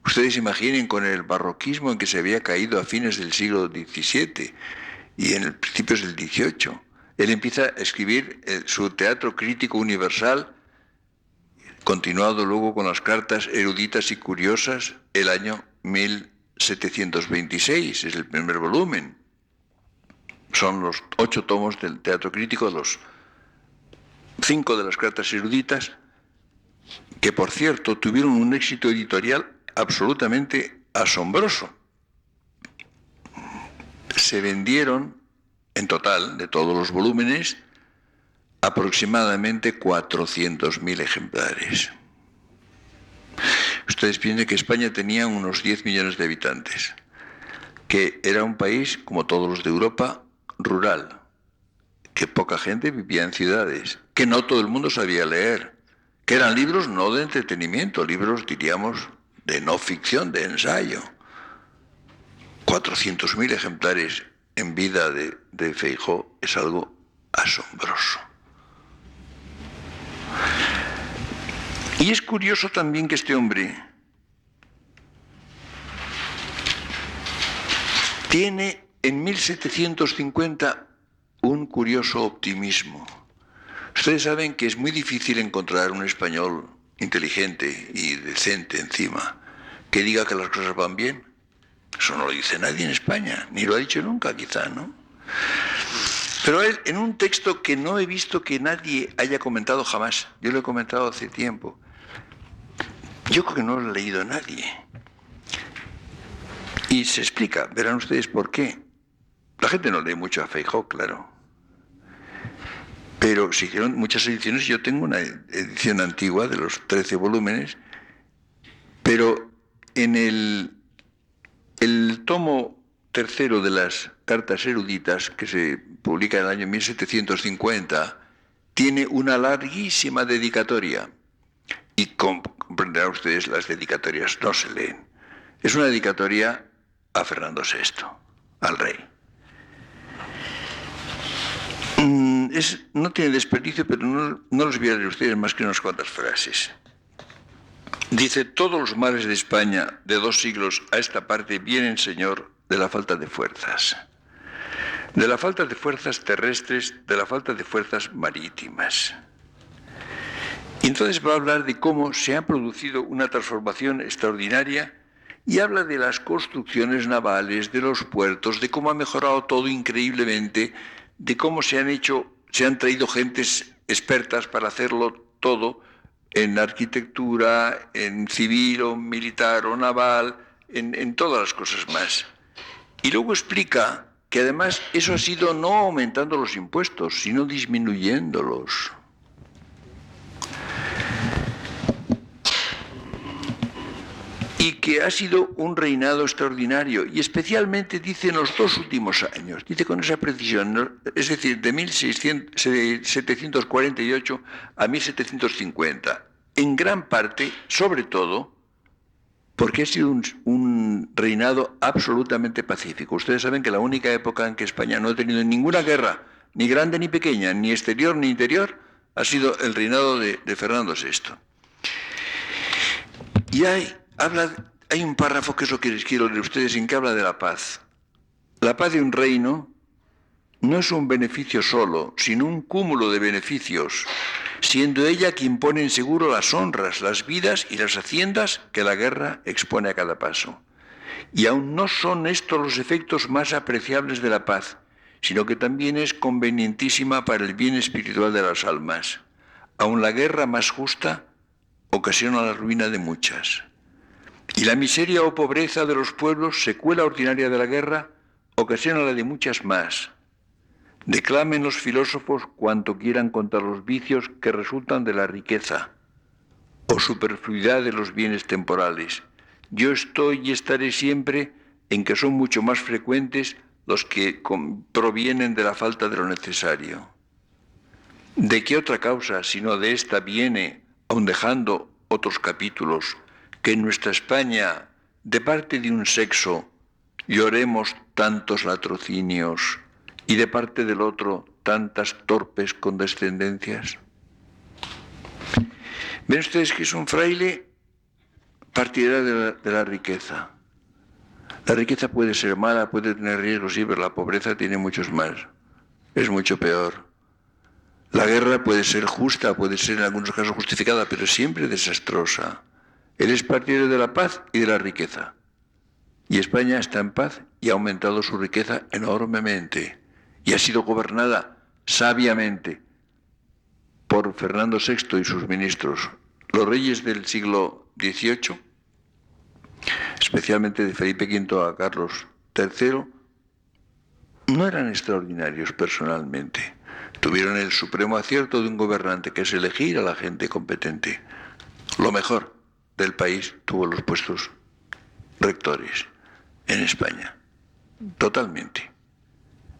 S1: Ustedes imaginen con el barroquismo en que se había caído a fines del siglo XVII y en el principios del XVIII. Él empieza a escribir su teatro crítico universal, continuado luego con las cartas eruditas y curiosas, el año 1726, es el primer volumen. Son los 8 tomos del teatro crítico, los 5 de las cartas eruditas, que por cierto tuvieron un éxito editorial absolutamente asombroso. Se vendieron, en total, de todos los volúmenes, aproximadamente 400.000 ejemplares. Ustedes piensen que España tenía unos 10 millones de habitantes, que era un país, como todos los de Europa, rural, que poca gente vivía en ciudades, que no todo el mundo sabía leer, que eran libros no de entretenimiento, libros, diríamos, de no ficción, de ensayo. 400.000 ejemplares en vida de Feijóo es algo asombroso. Y es curioso también que este hombre tiene en 1750 un curioso optimismo. Ustedes saben que es muy difícil encontrar un español inteligente y decente encima que diga que las cosas van bien. Eso no lo dice nadie en España, ni lo ha dicho nunca quizá, ¿no? Pero él, en un texto que no he visto que nadie haya comentado jamás, yo lo he comentado hace tiempo, yo creo que no lo ha leído nadie. Y se explica, verán ustedes por qué. La gente no lee mucho a Feijóo, claro. Pero se hicieron muchas ediciones, yo tengo una edición antigua de los 13 volúmenes, pero en el tomo tercero de las cartas eruditas, que se publica en el año 1750, tiene una larguísima dedicatoria. Y comprenderán ustedes, las dedicatorias no se leen. Es una dedicatoria a Fernando VI. al rey. No tiene desperdicio, pero no los voy a leer ustedes más que unas cuantas frases. Dice: todos los males de España de 2 siglos a esta parte vienen, señor, de la falta de fuerzas. De la falta de fuerzas terrestres, de la falta de fuerzas marítimas. Y entonces va a hablar de cómo se ha producido una transformación extraordinaria y habla de las construcciones navales, de los puertos, de cómo ha mejorado todo increíblemente, de cómo se han traído gentes expertas para hacerlo todo en arquitectura, en civil o militar o naval, en todas las cosas más. Y luego explica que además eso ha sido no aumentando los impuestos, sino disminuyéndolos. Y que ha sido un reinado extraordinario, y especialmente dice en los 2 últimos años, dice con esa precisión, es decir, de 1748 a 1750, en gran parte, sobre todo, porque ha sido un reinado absolutamente pacífico. Ustedes saben que la única época en que España no ha tenido ninguna guerra, ni grande ni pequeña, ni exterior ni interior, ha sido el reinado de Fernando VI. Y hay un párrafo que es lo que les quiero leer a ustedes, en que habla de la paz. La paz de un reino no es un beneficio solo, sino un cúmulo de beneficios, siendo ella quien pone en seguro las honras, las vidas y las haciendas que la guerra expone a cada paso. Y aún no son estos los efectos más apreciables de la paz, sino que también es convenientísima para el bien espiritual de las almas. Aún la guerra más justa ocasiona la ruina de muchas. Y la miseria o pobreza de los pueblos, secuela ordinaria de la guerra, ocasiona la de muchas más. Declamen los filósofos cuanto quieran contra los vicios que resultan de la riqueza o superfluidad de los bienes temporales. Yo estoy y estaré siempre en que son mucho más frecuentes los que provienen de la falta de lo necesario. ¿De qué otra causa, sino de esta, viene, aun dejando otros capítulos, que en nuestra España, de parte de un sexo, lloremos tantos latrocinios y de parte del otro tantas torpes condescendencias? Ven ustedes que es un fraile partidario de la riqueza. La riqueza puede ser mala, puede tener riesgos, sí, pero la pobreza tiene muchos más. Es mucho peor. La guerra puede ser justa, puede ser en algunos casos justificada, pero siempre desastrosa. Él es partidario de la paz y de la riqueza. Y España está en paz y ha aumentado su riqueza enormemente. Y ha sido gobernada sabiamente por Fernando VI y sus ministros. Los reyes del siglo XVIII, especialmente de Felipe V a Carlos III, no eran extraordinarios personalmente. Tuvieron el supremo acierto de un gobernante, que es elegir a la gente competente. Lo mejor del país tuvo los puestos rectores en España. Totalmente.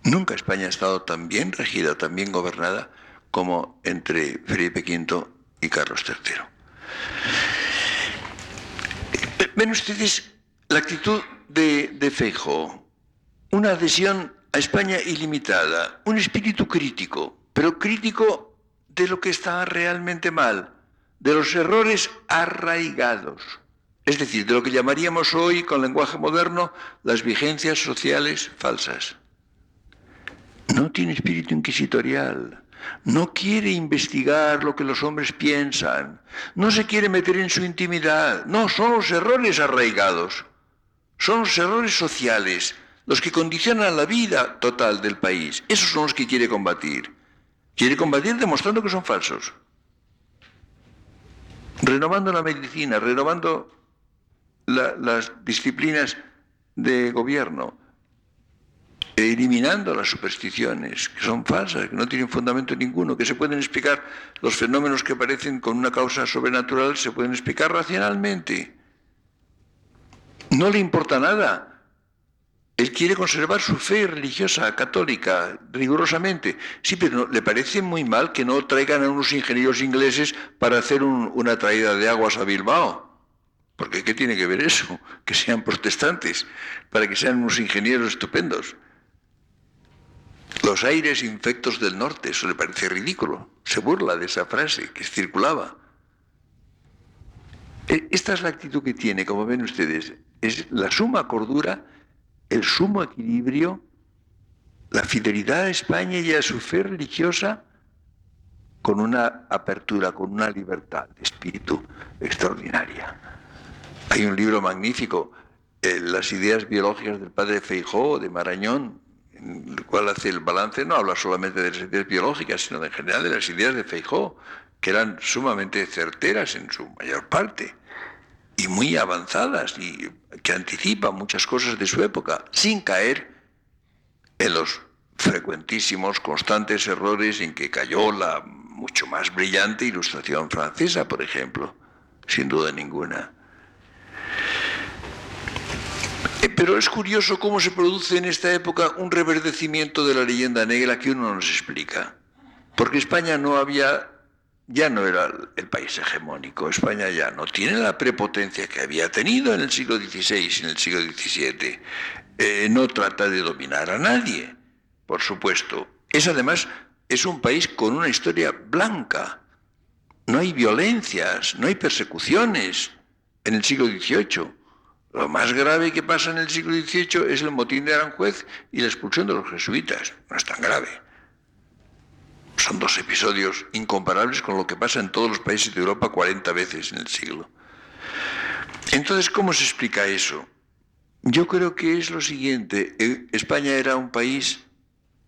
S1: Nunca España ha estado tan bien regida, tan bien gobernada como entre Felipe V y Carlos III. Ven ustedes la actitud de Feijóo. Una adhesión a España ilimitada, un espíritu crítico, pero crítico de lo que está realmente mal, de los errores arraigados, es decir, de lo que llamaríamos hoy, con lenguaje moderno, las vigencias sociales falsas. No tiene espíritu inquisitorial, no quiere investigar lo que los hombres piensan, no se quiere meter en su intimidad, no, son los errores arraigados, son los errores sociales, los que condicionan la vida total del país. Esos son los que quiere combatir. Quiere combatir demostrando que son falsos. Renovando la medicina, renovando las disciplinas de gobierno, eliminando las supersticiones, que son falsas, que no tienen fundamento ninguno, que se pueden explicar, los fenómenos que aparecen con una causa sobrenatural se pueden explicar racionalmente. No le importa nada. Él quiere conservar su fe religiosa, católica, rigurosamente. Sí, pero le parece muy mal que no traigan a unos ingenieros ingleses para hacer una traída de aguas a Bilbao. Porque ¿qué tiene que ver eso? Que sean protestantes, para que sean unos ingenieros estupendos. Los aires infectos del norte, eso le parece ridículo. Se burla de esa frase que circulaba. Esta es la actitud que tiene, como ven ustedes. Es la suma cordura, el sumo equilibrio, la fidelidad a España y a su fe religiosa, con una apertura, con una libertad de espíritu extraordinaria. Hay un libro magnífico, Las ideas biológicas del padre Feijóo, de Marañón, en el cual hace el balance, no habla solamente de las ideas biológicas, sino en general de las ideas de Feijóo, que eran sumamente certeras en su mayor parte, y muy avanzadas, y que anticipan muchas cosas de su época, sin caer en los frecuentísimos, constantes errores en que cayó la mucho más brillante Ilustración francesa, por ejemplo, sin duda ninguna. Pero es curioso cómo se produce en esta época un reverdecimiento de la leyenda negra que uno no se explica. Porque España ya no era el país hegemónico. España ya no tiene la prepotencia que había tenido en el siglo XVI y en el siglo XVII. No trata de dominar a nadie, por supuesto. Además es un país con una historia blanca. No hay violencias, no hay persecuciones en el siglo XVIII. Lo más grave que pasa en el siglo XVIII es el motín de Aranjuez y la expulsión de los jesuitas. No es tan grave. Son dos episodios incomparables con lo que pasa en todos los países de Europa 40 veces en el siglo. Entonces, ¿cómo se explica eso? Yo creo que es lo siguiente. España era un país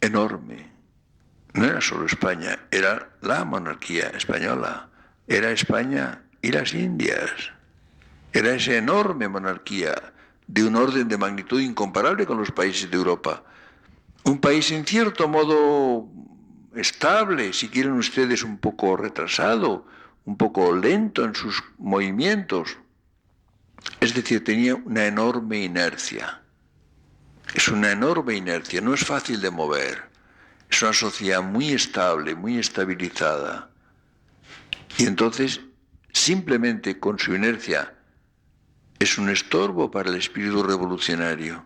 S1: enorme. No era solo España, era la monarquía española. Era España y las Indias. Era esa enorme monarquía de un orden de magnitud incomparable con los países de Europa. Un país en cierto modo estable, si quieren ustedes un poco retrasado, un poco lento en sus movimientos. Es decir, tenía una enorme inercia. Es una enorme inercia, no es fácil de mover. Es una sociedad muy estable, muy estabilizada. Y entonces, simplemente con su inercia, es un estorbo para el espíritu revolucionario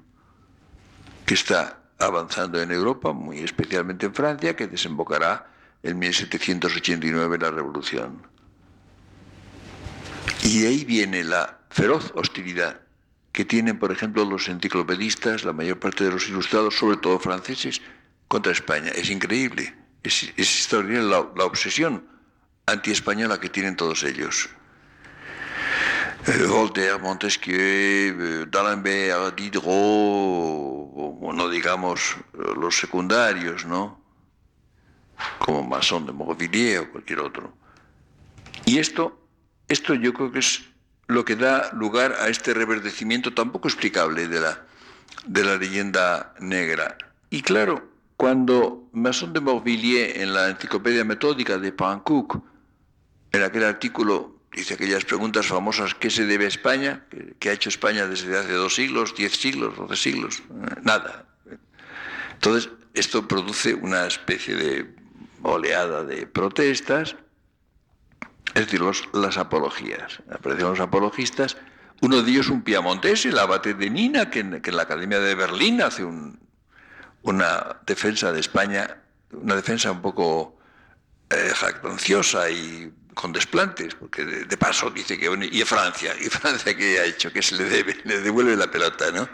S1: que está avanzando en Europa, muy especialmente en Francia, que desembocará en 1789 la revolución. Y ahí viene la feroz hostilidad que tienen, por ejemplo, los enciclopedistas, la mayor parte de los ilustrados, sobre todo franceses, contra España. Es increíble, es extraordinaria la obsesión antiespañola que tienen todos ellos. Voltaire, Montesquieu, D'Alembert, Diderot, o no digamos los secundarios, ¿no? Como Masson de Morvilliers o cualquier otro. Y esto yo creo que es lo que da lugar a este reverdecimiento tan poco explicable de la leyenda negra. Y claro, cuando Masson de Morvilliers, en la Enciclopedia Metódica de Panckoucke, en aquel artículo dice aquellas preguntas famosas: ¿qué se debe a España? ¿Qué ha hecho España desde hace 2 siglos, 10 siglos, 12 siglos? Nada. Entonces, esto produce una especie de oleada de protestas, es decir, las apologías. Aparecen los apologistas, uno de ellos un piamontés, el abate de Nina, que en la Academia de Berlín hace una defensa de España, una defensa un poco jactanciosa y con desplantes, porque de paso dice que y Francia que ha hecho, que se le devuelve la pelota, ¿no?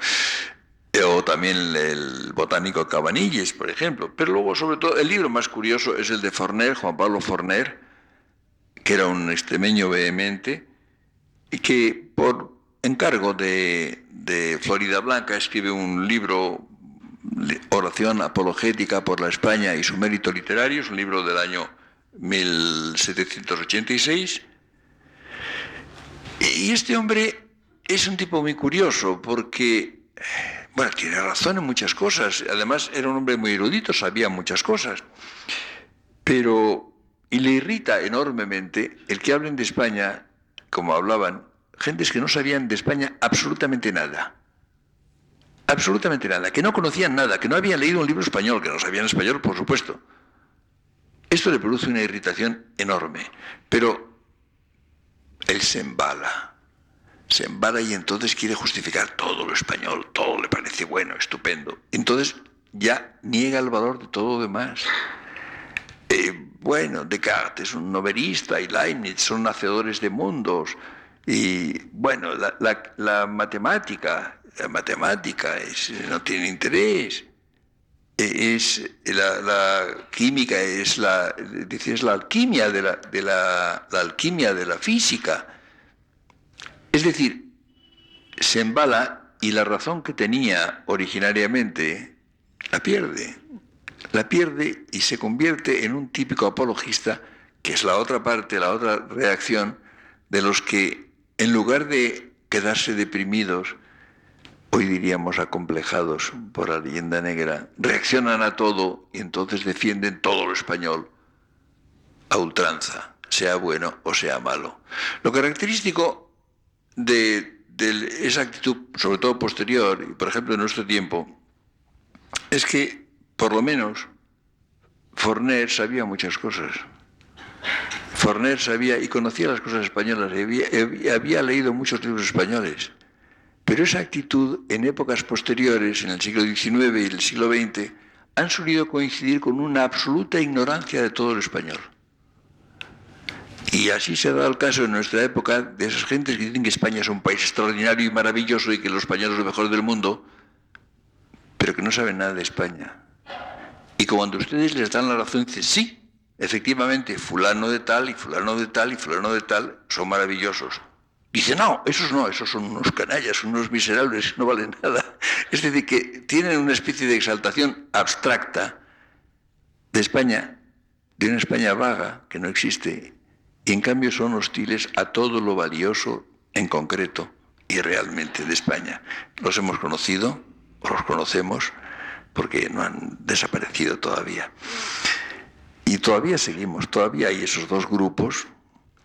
S1: O también el botánico Cabanilles, por ejemplo. Pero luego, sobre todo, el libro más curioso es el de Forner, Juan Pablo Forner, que era un extremeño vehemente, y que por encargo de Florida Blanca escribe un libro, Oración apologética por la España y su mérito literario, es un libro del año 1786. Y este hombre es un tipo muy curioso porque, bueno, tiene razón en muchas cosas. Además, era un hombre muy erudito, sabía muchas cosas. Y le irrita enormemente el que hablen de España, como hablaban, gentes que no sabían de España absolutamente nada. Absolutamente nada, que no conocían nada, que no habían leído un libro español, que no sabían español, por supuesto. Esto le produce una irritación enorme, pero él se embala. se embala y entonces quiere justificar todo lo español, todo le parece bueno, estupendo. Entonces ya niega el valor de todo lo demás. Bueno, Descartes es un novelista y Leibniz son hacedores de mundos. Y bueno, la matemática no tiene interés. La química es la alquimia la alquimia de la física. Es decir, se embala y la razón que tenía originariamente la pierde. La pierde y se convierte en un típico apologista, que es la otra parte, la otra reacción de los que, en lugar de quedarse deprimidos, hoy diríamos acomplejados por la leyenda negra, reaccionan a todo y entonces defienden todo lo español a ultranza, sea bueno o sea malo. Lo característico de esa actitud, sobre todo posterior, y por ejemplo en nuestro tiempo, es que, por lo menos, Forner sabía muchas cosas. Forner sabía y conocía las cosas españolas, había leído muchos libros españoles. Pero esa actitud, en épocas posteriores, en el siglo XIX y el siglo XX, han solido coincidir con una absoluta ignorancia de todo lo español. Y así se ha dado el caso en nuestra época de esas gentes que dicen que España es un país extraordinario y maravilloso y que los españoles son los mejores del mundo, pero que no saben nada de España. Y cuando ustedes les dan la razón, dicen, sí, efectivamente, fulano de tal y fulano de tal y fulano de tal son maravillosos. Dice, no, esos son unos canallas, unos miserables, no valen nada. Es decir, que tienen una especie de exaltación abstracta de España, de una España vaga, que no existe, y en cambio son hostiles a todo lo valioso en concreto y realmente de España. Los hemos conocido, o los conocemos, porque no han desaparecido todavía. Y todavía seguimos, todavía hay esos dos grupos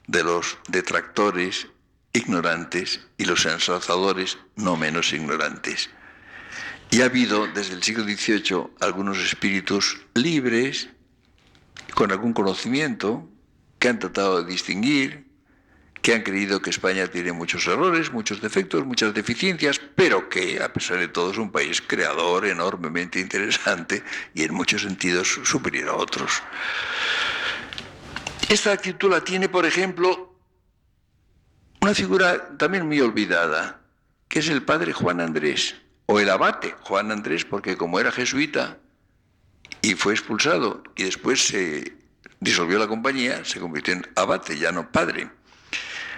S1: de los detractores ignorantes y los ensalzadores no menos ignorantes. Y ha habido desde el siglo XVIII algunos espíritus libres, con algún conocimiento, que han tratado de distinguir, que han creído que España tiene muchos errores, muchos defectos, muchas deficiencias, pero que a pesar de todo es un país creador, enormemente interesante y en muchos sentidos superior a otros. Esta actitud la tiene, por ejemplo, una figura también muy olvidada, que es el padre Juan Andrés, o el abate Juan Andrés, porque como era jesuita y fue expulsado y después se disolvió la compañía, se convirtió en abate, ya no padre.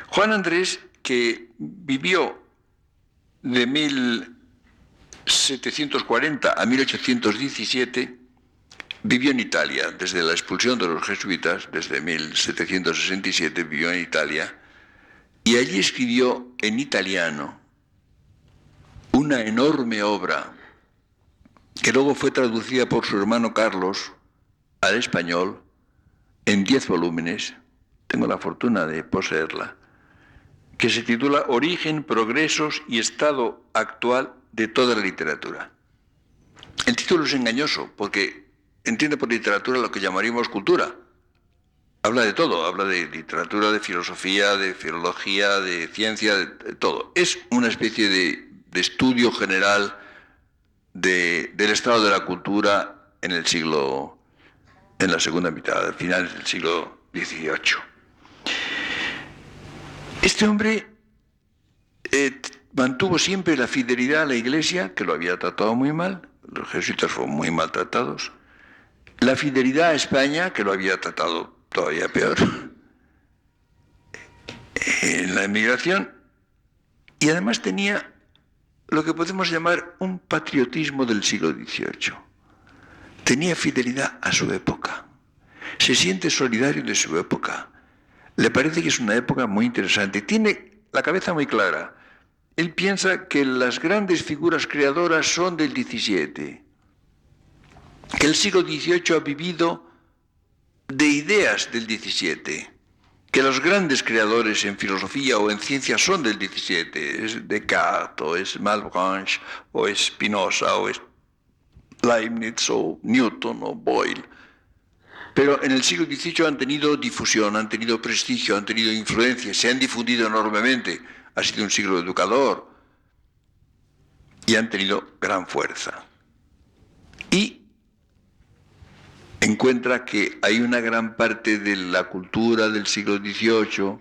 S1: Juan Andrés, que vivió de 1740 a 1817, vivió en Italia, desde la expulsión de los jesuitas, desde 1767 vivió en Italia, y allí escribió en italiano una enorme obra que luego fue traducida por su hermano Carlos al español en 10 volúmenes, tengo la fortuna de poseerla, que se titula Origen, Progresos y Estado Actual de toda la literatura. El título es engañoso porque entiende por literatura lo que llamaríamos cultura. Habla de todo, habla de literatura, de filosofía, de filología, de ciencia, de todo. Es una especie de estudio general del estado de la cultura en la segunda mitad, al final del siglo XVIII. Este hombre mantuvo siempre la fidelidad a la Iglesia, que lo había tratado muy mal, los jesuitas fueron muy maltratados, la fidelidad a España, que lo había tratado todavía peor, en la emigración, y además tenía lo que podemos llamar un patriotismo del siglo XVIII. Tenía fidelidad a su época, se siente solidario de su época, le parece que es una época muy interesante, tiene la cabeza muy clara. Él piensa que las grandes figuras creadoras son del XVII, que el siglo XVIII ha vivido de ideas del XVII, que los grandes creadores en filosofía o en ciencia son del XVII, es Descartes, o es Malebranche, o es Spinoza, o es Leibniz, o Newton, o Boyle. Pero en el siglo XVIII han tenido difusión, han tenido prestigio, han tenido influencia, se han difundido enormemente. ha sido un siglo educador y han tenido gran fuerza. Y encuentra que hay una gran parte de la cultura del siglo XVIII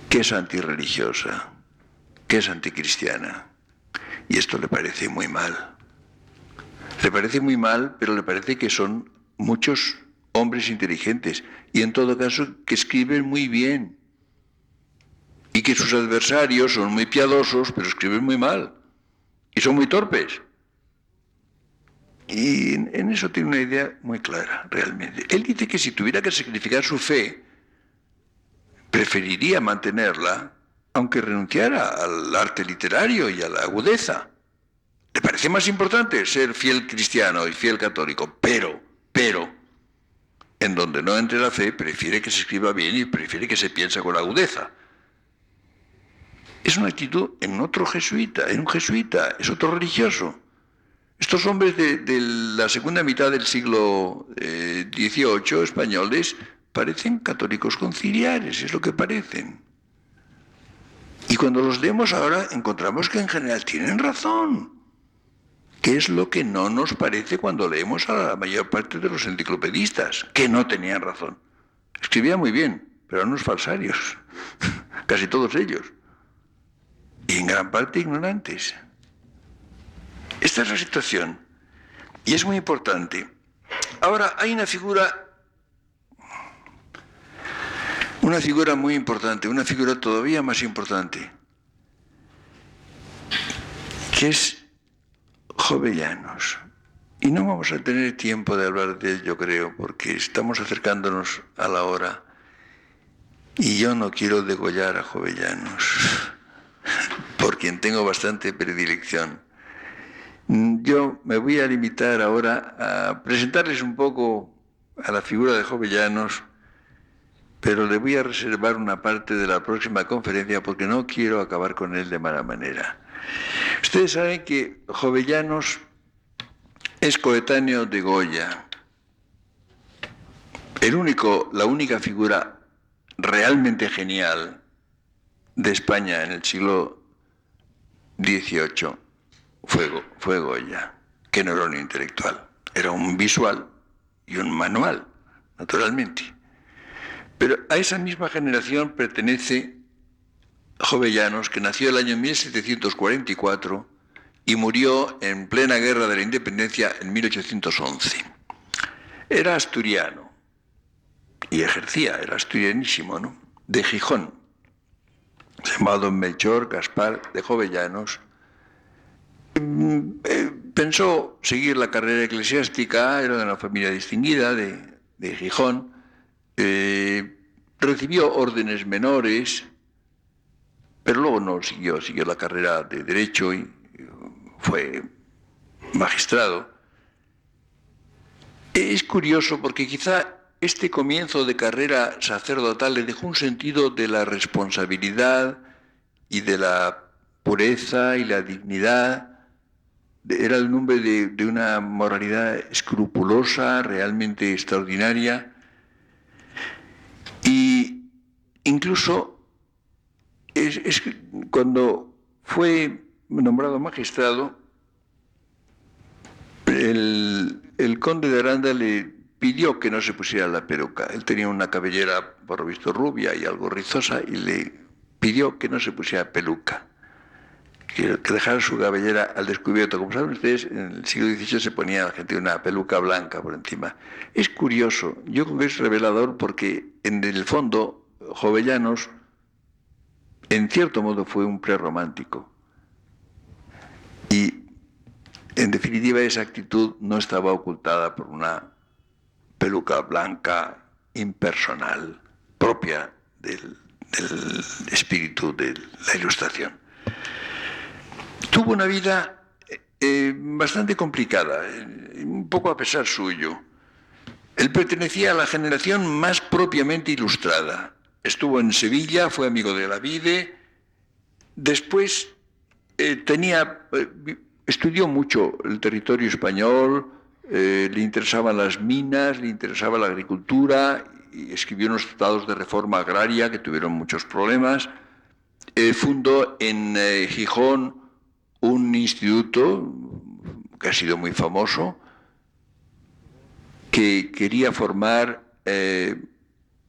S1: que es antirreligiosa, que es anticristiana. Y esto le parece muy mal. Le parece muy mal, pero le parece que son muchos hombres inteligentes y en todo caso que escriben muy bien. Y que sus adversarios son muy piadosos, pero escriben muy mal. Y son muy torpes. Y en eso tiene una idea muy clara, realmente. Él dice que si tuviera que sacrificar su fe, preferiría mantenerla, aunque renunciara al arte literario y a la agudeza. Le parece más importante ser fiel cristiano y fiel católico, pero, en donde no entre la fe, prefiere que se escriba bien y prefiere que se piense con agudeza. Es una actitud en otro jesuita, en un jesuita, es otro religioso. Estos hombres de la segunda mitad del siglo XVIII españoles parecen católicos conciliares, es lo que parecen. Y cuando los leemos ahora encontramos que en general tienen razón, que es lo que no nos parece cuando leemos a la mayor parte de los enciclopedistas, que no tenían razón. Escribían muy bien, pero eran unos falsarios, casi todos ellos, y en gran parte ignorantes. Esta es la situación, y es muy importante. Ahora, hay una figura muy importante, una figura todavía más importante, que es Jovellanos. Y no vamos a tener tiempo de hablar de él, yo creo, porque estamos acercándonos a la hora, y yo no quiero degollar a Jovellanos, por quien tengo bastante predilección. Yo me voy a limitar ahora a presentarles un poco a la figura de Jovellanos, pero le voy a reservar una parte de la próxima conferencia porque no quiero acabar con él de mala manera. Ustedes saben que Jovellanos es coetáneo de Goya. La única figura realmente genial de España en el siglo XVIII fue Goya, que no era un intelectual, era un visual y un manual, naturalmente. Pero a esa misma generación pertenece Jovellanos, que nació el año 1744 y murió en plena guerra de la independencia en 1811. Era asturiano y era asturianísimo, ¿no? De Gijón. Se llamaba don Melchor Gaspar de Jovellanos. Pensó seguir la carrera eclesiástica, era de una familia distinguida de Gijón. Recibió órdenes menores, pero luego no siguió la carrera de Derecho y fue magistrado. Es curioso porque quizá este comienzo de carrera sacerdotal le dejó un sentido de la responsabilidad y de la pureza y la dignidad. Era el nombre de una moralidad escrupulosa, realmente extraordinaria. Y incluso cuando fue nombrado magistrado, el conde de Aranda le pidió que no se pusiera la peluca. Él tenía una cabellera, por lo visto, rubia y algo rizosa, y le pidió que no se pusiera peluca, que dejara su cabellera al descubierto. Como saben ustedes, en el siglo XVIII se ponía la gente una peluca blanca por encima. Es curioso, yo creo que es revelador porque en el fondo Jovellanos, en cierto modo, fue un prerromántico. Y en definitiva esa actitud no estaba ocultada por una peluca blanca impersonal, propia del espíritu de la Ilustración. Tuvo una vida bastante complicada, un poco a pesar suyo. Él pertenecía a la generación más propiamente ilustrada. Estuvo en Sevilla, fue amigo de Olavide, después estudió mucho el territorio español, le interesaban las minas, le interesaba la agricultura, y escribió unos tratados de reforma agraria que tuvieron muchos problemas. Fundó en Gijón un instituto que ha sido muy famoso, que quería formar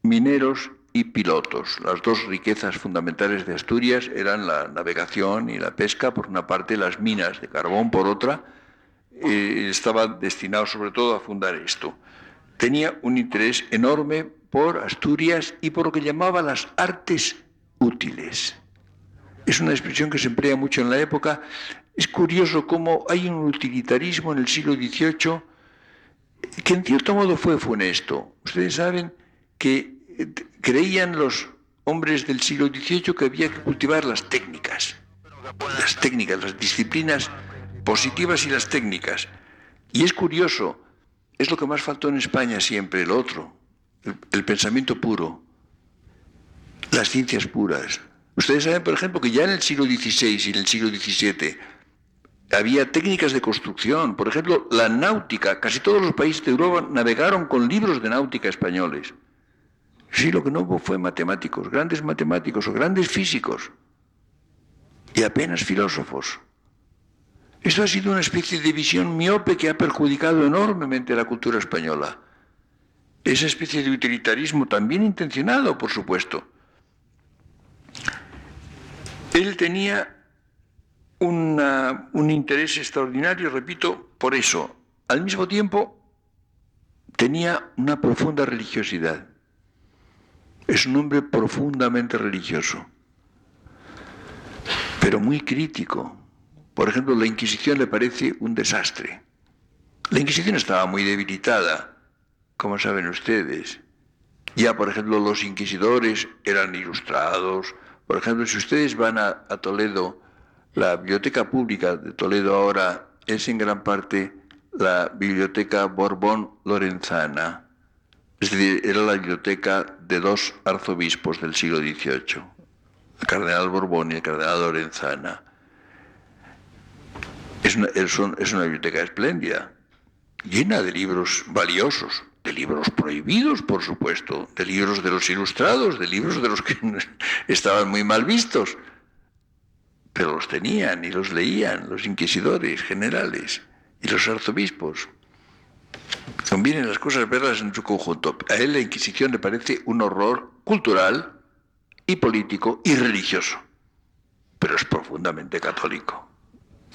S1: mineros y pilotos. Las dos riquezas fundamentales de Asturias eran la navegación y la pesca, por una parte, las minas de carbón, por otra. Estaba destinado sobre todo a fundar esto. Tenía un interés enorme por Asturias y por lo que llamaba las artes útiles. Es una expresión que se emplea mucho en la época. Es curioso cómo hay un utilitarismo en el siglo XVIII que en cierto modo fue funesto. Ustedes saben que creían los hombres del siglo XVIII que había que cultivar las técnicas, las disciplinas positivas y las técnicas. Y es curioso, es lo que más faltó en España siempre, el otro, el pensamiento puro, las ciencias puras. Ustedes saben, por ejemplo, que ya en el siglo XVI y en el siglo XVII había técnicas de construcción. Por ejemplo, la náutica. Casi todos los países de Europa navegaron con libros de náutica españoles. Sí, lo que no hubo fue matemáticos o grandes físicos. Y apenas filósofos. Esto ha sido una especie de visión miope que ha perjudicado enormemente a la cultura española. Esa especie de utilitarismo también intencionado, por supuesto. Él tenía un interés extraordinario, repito, por eso. Al mismo tiempo, tenía una profunda religiosidad. Es un hombre profundamente religioso, pero muy crítico. Por ejemplo, la Inquisición le parece un desastre. La Inquisición estaba muy debilitada, como saben ustedes. Ya, por ejemplo, los inquisidores eran ilustrados. Por ejemplo, si ustedes van a Toledo, la biblioteca pública de Toledo ahora es en gran parte la biblioteca Borbón Lorenzana. Es decir, era la biblioteca de dos arzobispos del siglo XVIII, el cardenal Borbón y el cardenal Lorenzana. Es una biblioteca espléndida, llena de libros valiosos, de libros prohibidos, por supuesto, de libros de los ilustrados, de libros de los que estaban muy mal vistos, pero los tenían y los leían los inquisidores generales y los arzobispos. Convienen las cosas verlas en su conjunto. A él la Inquisición le parece un horror cultural y político y religioso, pero es profundamente católico,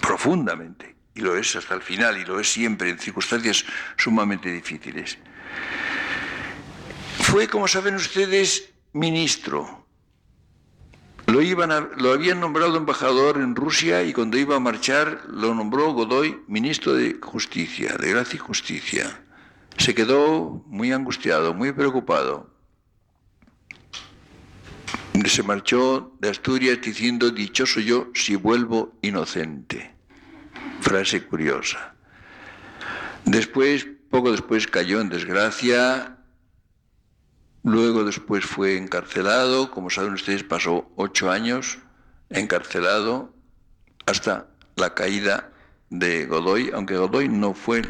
S1: profundamente, y lo es hasta el final, y lo es siempre en circunstancias sumamente difíciles. Fue, como saben ustedes, ministro. Lo habían nombrado embajador en Rusia y cuando iba a marchar lo nombró Godoy ministro de Justicia, de Gracia y Justicia. Se quedó muy angustiado, muy preocupado. Se marchó de Asturias diciendo: dichoso yo si vuelvo inocente. Frase curiosa. Poco después cayó en desgracia. Luego después fue encarcelado. Como saben ustedes, pasó 8 años encarcelado hasta la caída de Godoy, aunque Godoy no fue